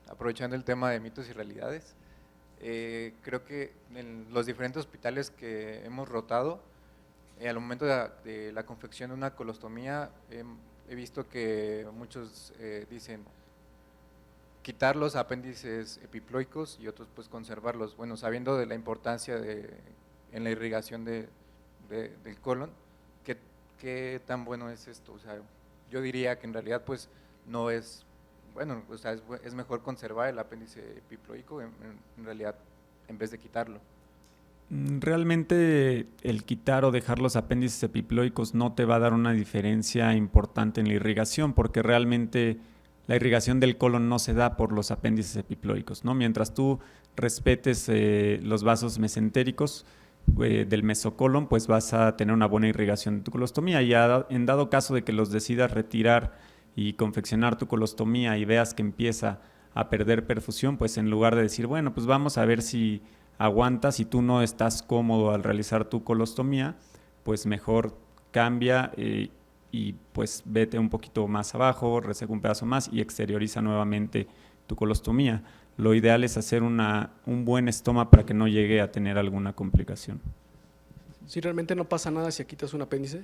aprovechando el tema de mitos y realidades, creo que en los diferentes hospitales que hemos rotado, al momento de la confección de una colostomía, he visto que muchos dicen quitar los apéndices epiploicos y otros pues conservarlos, bueno, sabiendo de la importancia en la irrigación del colon. ¿Qué tan bueno es esto? O sea, yo diría que en realidad pues no es, bueno, o sea, es mejor conservar el apéndice epiploico en realidad en vez de quitarlo. Realmente el quitar o dejar los apéndices epiploicos no te va a dar una diferencia importante en la irrigación, porque realmente la irrigación del colon no se da por los apéndices epiploicos, ¿no? Mientras tú respetes los vasos mesentéricos del mesocolon, pues vas a tener una buena irrigación de tu colostomía. Y en dado caso de que los decidas retirar y confeccionar tu colostomía y veas que empieza a perder perfusión, pues en lugar de decir, bueno, pues vamos a ver si aguantas y tú no estás cómodo al realizar tu colostomía, pues mejor cambia y pues vete un poquito más abajo, reseca un pedazo más y exterioriza nuevamente tu colostomía. Lo ideal es hacer un buen estoma para que no llegue a tener alguna complicación. Sí, realmente no pasa nada si quitas un apéndice,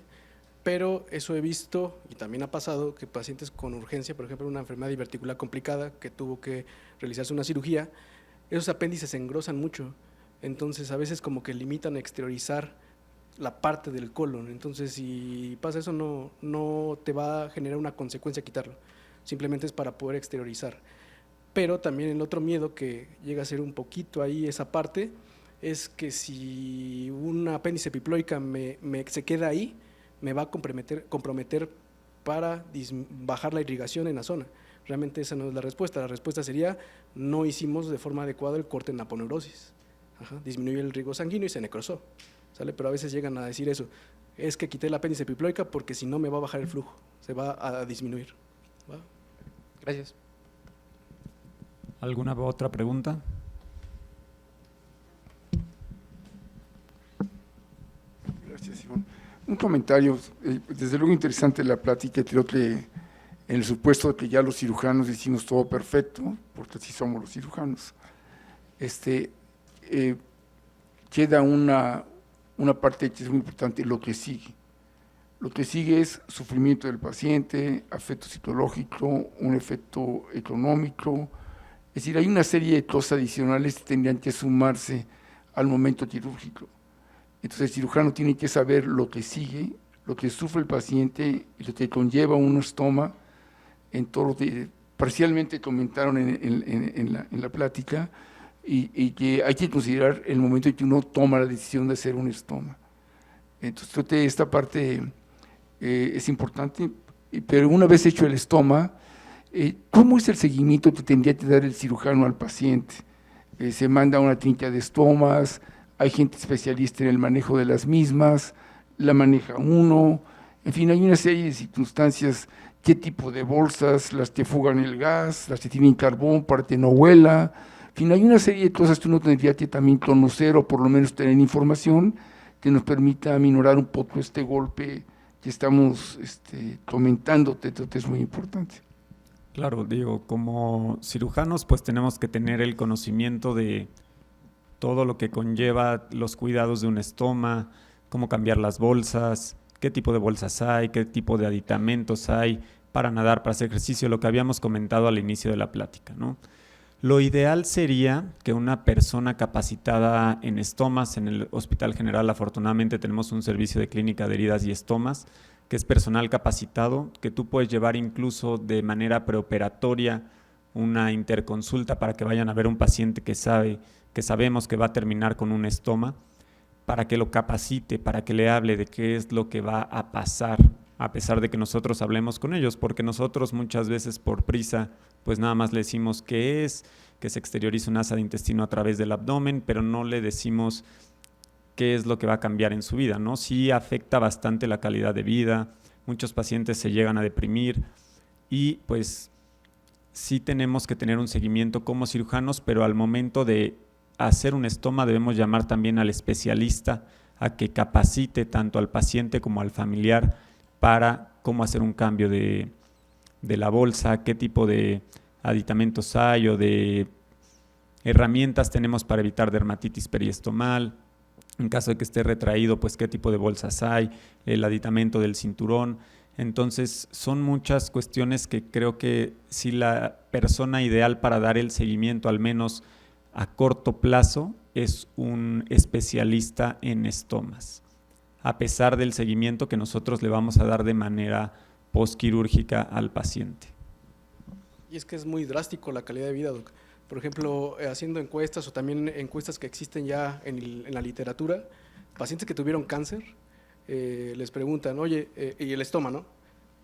pero eso he visto y también ha pasado que pacientes con urgencia, por ejemplo, una enfermedad diverticular complicada que tuvo que realizarse una cirugía, esos apéndices se engrosan mucho, entonces a veces como que limitan a exteriorizar la parte del colon, entonces si pasa eso no te va a generar una consecuencia quitarlo, simplemente es para poder exteriorizar. Pero también el otro miedo que llega a ser un poquito ahí esa parte es que si una apéndice epiploica se queda ahí, me va a comprometer para bajar la irrigación en la zona. Realmente esa no es la respuesta sería no hicimos de forma adecuada el corte en aponeurosis. Disminuyó el riego sanguíneo y se necrosó, ¿sale? Pero a veces llegan a decir eso, es que quité el apéndice epiploica porque si no me va a bajar el flujo, se va a disminuir. ¿Va? Gracias. ¿Alguna otra pregunta? Gracias, Ivonne. Un comentario, desde luego interesante la plática, creo que En el supuesto de que ya los cirujanos hicimos todo perfecto, porque así somos los cirujanos, queda una parte que es muy importante, lo que sigue. Lo que sigue es sufrimiento del paciente, afecto psicológico, un efecto económico. Es decir, hay una serie de cosas adicionales que tendrían que sumarse al momento quirúrgico. Entonces el cirujano tiene que saber lo que sigue, lo que sufre el paciente y lo que conlleva un estoma, en todo lo que parcialmente comentaron en la plática, y que hay que considerar el momento en que uno toma la decisión de hacer un estoma. Entonces creo que esta parte es importante, pero una vez hecho el estoma, ¿cómo es el seguimiento que tendría que dar el cirujano al paciente? Se manda una trinca de estomas, hay gente especialista en el manejo de las mismas, la maneja uno, en fin, hay una serie de circunstancias, qué tipo de bolsas, las que fugan el gas, las que tienen carbón para que no huela, en fin, hay una serie de cosas que uno tendría que también conocer o por lo menos tener información que nos permita aminorar un poco este golpe que estamos comentando, que es muy importante. Claro, digo, como cirujanos pues tenemos que tener el conocimiento de todo lo que conlleva los cuidados de un estoma, cómo cambiar las bolsas, qué tipo de bolsas hay, qué tipo de aditamentos hay para nadar, para hacer ejercicio, lo que habíamos comentado al inicio de la plática, ¿no? Lo ideal sería que una persona capacitada en estomas, en el Hospital General afortunadamente tenemos un servicio de clínica de heridas y estomas, que es personal capacitado, que tú puedes llevar incluso de manera preoperatoria una interconsulta para que vayan a ver un paciente que sabemos que va a terminar con un estoma, para que lo capacite, para que le hable de qué es lo que va a pasar, a pesar de que nosotros hablemos con ellos, porque nosotros muchas veces por prisa, pues nada más le decimos qué es, que se exterioriza un asa de intestino a través del abdomen, pero no le decimos qué es lo que va a cambiar en su vida, ¿no? Sí afecta bastante la calidad de vida, muchos pacientes se llegan a deprimir y pues sí tenemos que tener un seguimiento como cirujanos, pero al momento de hacer un estoma debemos llamar también al especialista a que capacite tanto al paciente como al familiar para cómo hacer un cambio de la bolsa, qué tipo de aditamentos hay o de herramientas tenemos para evitar dermatitis periestomal. En caso de que esté retraído, pues qué tipo de bolsas hay, el aditamento del cinturón. Entonces, son muchas cuestiones que creo que si la persona ideal para dar el seguimiento, al menos a corto plazo, es un especialista en estomas, a pesar del seguimiento que nosotros le vamos a dar de manera postquirúrgica al paciente. Y es que es muy drástico la calidad de vida, doc. Por ejemplo, haciendo encuestas o también encuestas que existen ya en la literatura, pacientes que tuvieron cáncer, les preguntan, oye, y el estómago, ¿no?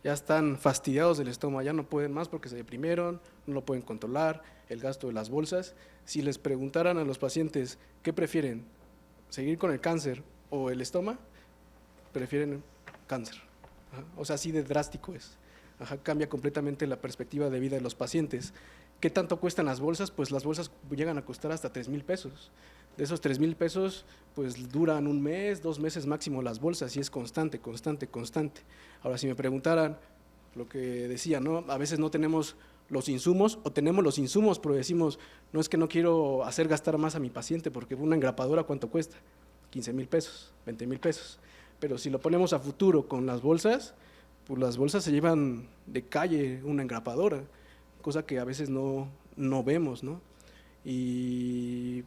Ya están fastidiados del estómago, ya no pueden más porque se deprimieron, no lo pueden controlar, el gasto de las bolsas. Si les preguntaran a los pacientes, ¿qué prefieren? ¿Seguir con el cáncer o el estómago? Prefieren cáncer. Ajá. O sea, así de drástico es. Ajá, cambia completamente la perspectiva de vida de los pacientes. ¿Qué tanto cuestan las bolsas? Pues las bolsas llegan a costar hasta 3,000 pesos. De esos 3,000 pesos, pues duran un mes, 2 meses máximo las bolsas y es constante. Ahora, si me preguntaran lo que decía, ¿no? A veces no tenemos los insumos o tenemos los insumos, pero decimos, no es que no quiero hacer gastar más a mi paciente porque una engrapadora, ¿cuánto cuesta? 15,000 pesos, 20,000 pesos. Pero si lo ponemos a futuro con las bolsas, pues las bolsas se llevan de calle una engrapadora, cosa que a veces no vemos, ¿no? Y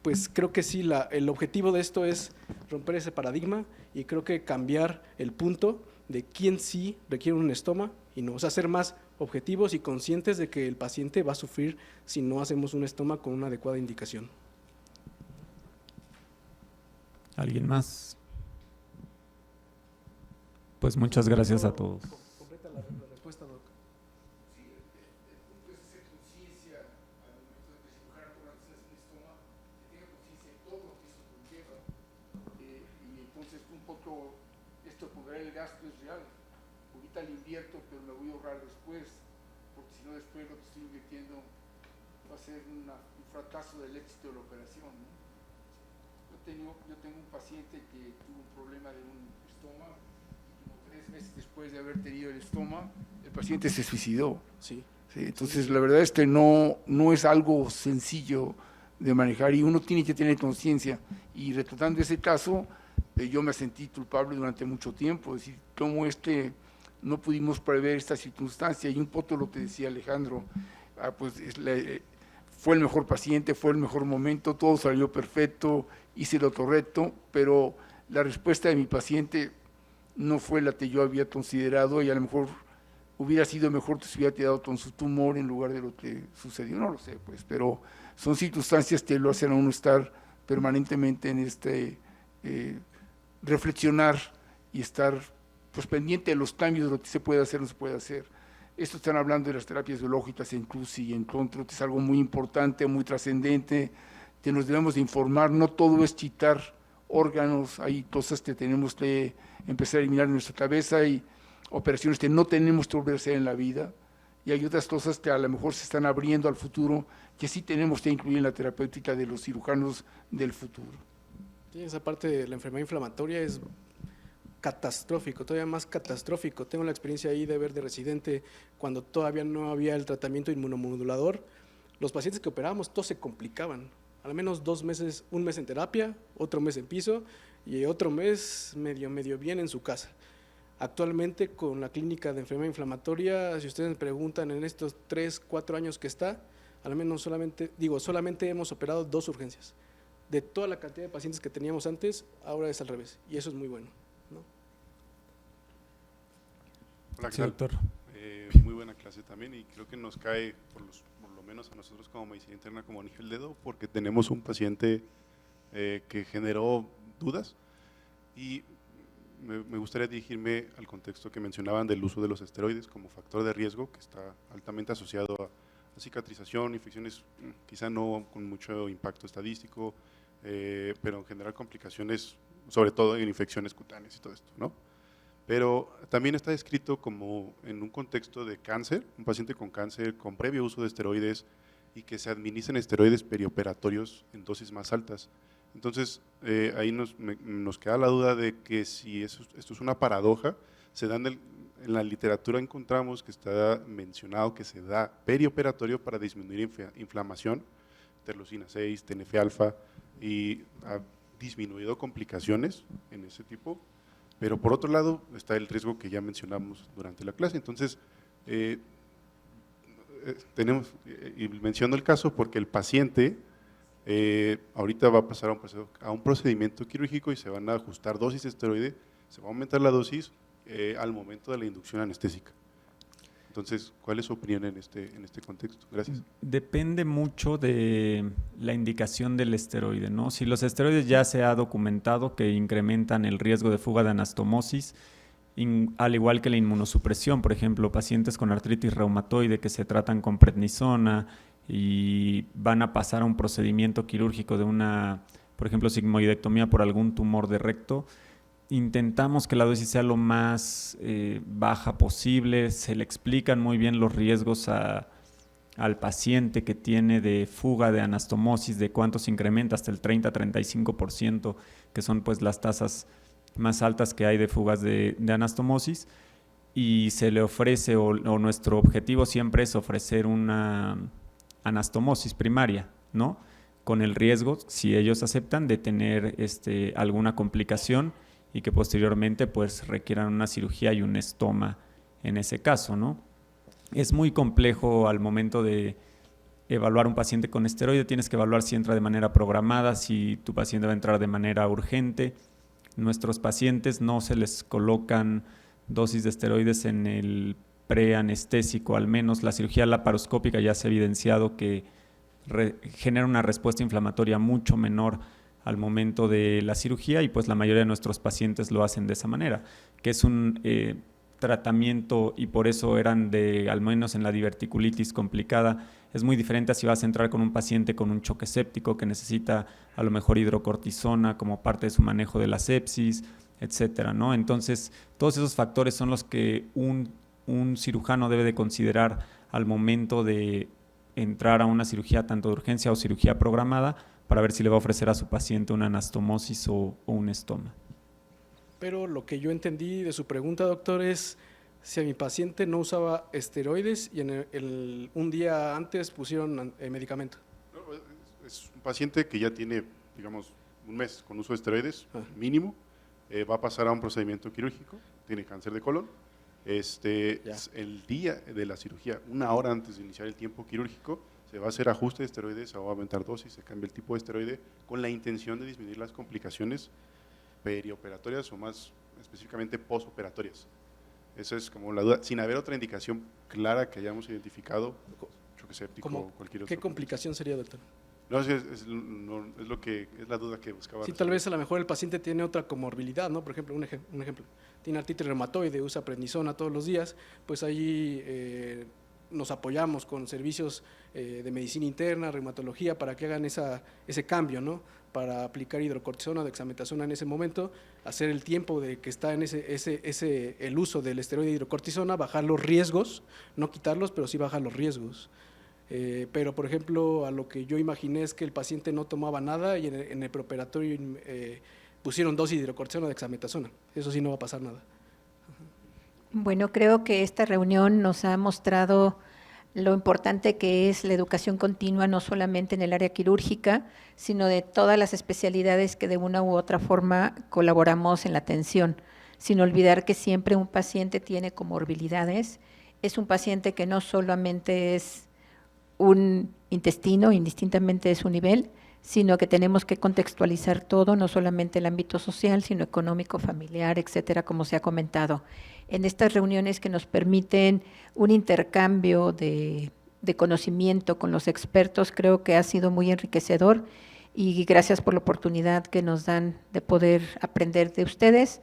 pues creo que sí, el objetivo de esto es romper ese paradigma y creo que cambiar el punto de quién sí requiere un estoma y no, o sea, ser más objetivos y conscientes de que el paciente va a sufrir si no hacemos un estoma con una adecuada indicación. ¿Alguien más? Pues muchas gracias a todos. Completa la respuesta, doc. Sí, el punto es hacer conciencia al momento de cirujano cuando se hace un estoma, que tenga conciencia de todo lo que eso conlleva. Y entonces un poco esto cobrar el gasto es real. Ahorita le invierto, pero me voy a ahorrar después, porque si no después lo que estoy invirtiendo va a ser un fracaso del éxito de la operación, ¿no? Yo tengo un paciente que tuvo un problema de un estómago, tuvo 3 3 meses después de haber tenido el estoma, el paciente se suicidó. Sí. Sí, entonces, la verdad es que no es algo sencillo de manejar y uno tiene que tener conciencia. Y retratando ese caso, yo me sentí culpable durante mucho tiempo, es decir, cómo no pudimos prever esta circunstancia. Y un poco lo que decía Alejandro, fue el mejor paciente, fue el mejor momento, todo salió perfecto, hice lo correcto, pero la respuesta de mi paciente no fue la que yo había considerado y a lo mejor hubiera sido mejor que se hubiera quedado con su tumor en lugar de lo que sucedió, no lo sé, pues, pero son circunstancias que lo hacen a uno estar permanentemente en reflexionar y estar pues pendiente de los cambios de lo que se puede hacer o no se puede hacer. Esto están hablando de las terapias biológicas en CRUCI y en CONTRO, que es algo muy importante, muy trascendente, que nos debemos de informar, no todo es quitar órganos, hay cosas que tenemos que empezar a eliminar en nuestra cabeza y operaciones que no tenemos que volver a hacer en la vida, y hay otras cosas que a lo mejor se están abriendo al futuro, que sí tenemos que incluir en la terapéutica de los cirujanos del futuro. Sí, esa parte de la enfermedad inflamatoria es catastrófico, todavía más catastrófico. Tengo la experiencia ahí de ver de residente cuando todavía no había el tratamiento inmunomodulador. Los pacientes que operábamos, todos se complicaban. Al menos 2 meses, un mes en terapia, otro mes en piso y otro mes medio bien en su casa. Actualmente con la clínica de enfermedad inflamatoria, si ustedes me preguntan en estos 3, 4 años que está, al menos solamente hemos operado 2 urgencias. De toda la cantidad de pacientes que teníamos antes, ahora es al revés, y eso es muy bueno, ¿no? Hola, ¿qué Sí, tal? doctor. Muy buena clase también, y creo que nos cae, por lo menos a nosotros como medicina interna, como anillo al dedo, porque tenemos un paciente que generó dudas, y me gustaría dirigirme al contexto que mencionaban del uso de los esteroides como factor de riesgo, que está altamente asociado a cicatrización, infecciones quizá no con mucho impacto estadístico, pero en general complicaciones, sobre todo en infecciones cutáneas y todo esto, ¿no? Pero también está descrito como en un contexto de cáncer, un paciente con cáncer con previo uso de esteroides y que se administren esteroides perioperatorios en dosis más altas. Entonces, ahí nos queda la duda de que si esto es una paradoja, se dan en la literatura encontramos que está mencionado que se da perioperatorio para disminuir inflamación, interleucina 6, TNF-alfa, y ha disminuido complicaciones en ese tipo, pero por otro lado está el riesgo que ya mencionamos durante la clase. Entonces, y menciono el caso porque el paciente ahorita va a pasar a un procedimiento quirúrgico y se van a ajustar dosis de esteroide, se va a aumentar la dosis al momento de la inducción anestésica. Entonces, ¿cuál es su opinión en este contexto? Gracias. Depende mucho de la indicación del esteroide, ¿no? Si los esteroides ya se ha documentado que incrementan el riesgo de fuga de anastomosis, al igual que la inmunosupresión, por ejemplo, pacientes con artritis reumatoide que se tratan con prednisona y van a pasar a un procedimiento quirúrgico de por ejemplo, sigmoidectomía por algún tumor de recto, intentamos que la dosis sea lo más baja posible, se le explican muy bien los riesgos al paciente que tiene de fuga de anastomosis, de cuánto se incrementa hasta el 30-35%, que son pues las tasas más altas que hay de fugas de anastomosis, y se le ofrece, o nuestro objetivo siempre es ofrecer una anastomosis primaria, ¿no? Con el riesgo, si ellos aceptan, de tener alguna complicación y que posteriormente pues requieran una cirugía y un estoma en ese caso, ¿no? Es muy complejo al momento de evaluar un paciente con esteroide, tienes que evaluar si entra de manera programada, si tu paciente va a entrar de manera urgente. Nuestros pacientes no se les colocan dosis de esteroides en el preanestésico, al menos la cirugía laparoscópica ya se ha evidenciado que genera una respuesta inflamatoria mucho menor al momento de la cirugía, y pues la mayoría de nuestros pacientes lo hacen de esa manera, que es un tratamiento, y por eso al menos en la diverticulitis complicada, es muy diferente a si vas a entrar con un paciente con un choque séptico que necesita a lo mejor hidrocortisona como parte de su manejo de la sepsis, etcétera, ¿no? Entonces, todos esos factores son los que un cirujano debe de considerar al momento de entrar a una cirugía tanto de urgencia o cirugía programada, para ver si le va a ofrecer a su paciente una anastomosis o un estoma. pero lo que yo entendí de su pregunta, doctor, es si a mi paciente no usaba esteroides y un día antes pusieron medicamento. No, es un paciente que ya tiene, digamos, un mes con uso de esteroides mínimo, va a pasar a un procedimiento quirúrgico, tiene cáncer de colon. El día de la cirugía, 1 hora antes de iniciar el tiempo quirúrgico, se va a hacer ajuste de esteroides, se va a aumentar dosis, se cambia el tipo de esteroide con la intención de disminuir las complicaciones perioperatorias o más específicamente postoperatorias. Esa es como la duda, sin haber otra indicación clara que hayamos identificado, choque séptico, cualquier otra. ¿Qué complicación sería, doctor? No, es lo que es la duda que buscaba. Sí, tal vez a lo mejor el paciente tiene otra comorbilidad, ¿no? Por ejemplo, un ejemplo, tiene artritis reumatoide, usa prednisona todos los días, pues ahí nos apoyamos con servicios de medicina interna, reumatología, para que hagan ese cambio, ¿no? Para aplicar hidrocortisona o dexametasona en ese momento, hacer el tiempo de que está en el uso del esteroide hidrocortisona, bajar los riesgos, no quitarlos, pero sí bajar los riesgos. Pero, por ejemplo, a lo que yo imaginé es que el paciente no tomaba nada y en el preoperatorio pusieron dosis de hidrocortisona o dexametasona. Eso sí no va a pasar nada. Bueno, creo que esta reunión nos ha mostrado lo importante que es la educación continua, no solamente en el área quirúrgica, sino de todas las especialidades que de una u otra forma colaboramos en la atención, sin olvidar que siempre un paciente tiene comorbilidades, es un paciente que no solamente es un intestino, indistintamente de su nivel, sino que tenemos que contextualizar todo, no solamente el ámbito social, sino económico, familiar, etcétera, como se ha comentado. En estas reuniones que nos permiten un intercambio de conocimiento con los expertos, creo que ha sido muy enriquecedor y gracias por la oportunidad que nos dan de poder aprender de ustedes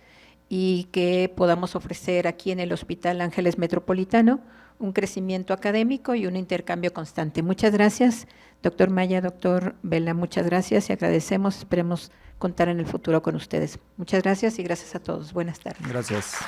y que podamos ofrecer aquí en el Hospital Ángeles Metropolitano un crecimiento académico y un intercambio constante. Muchas gracias, doctor Maya, doctor Vela, muchas gracias y agradecemos, esperemos contar en el futuro con ustedes. Muchas gracias y gracias a todos. Buenas tardes. Gracias.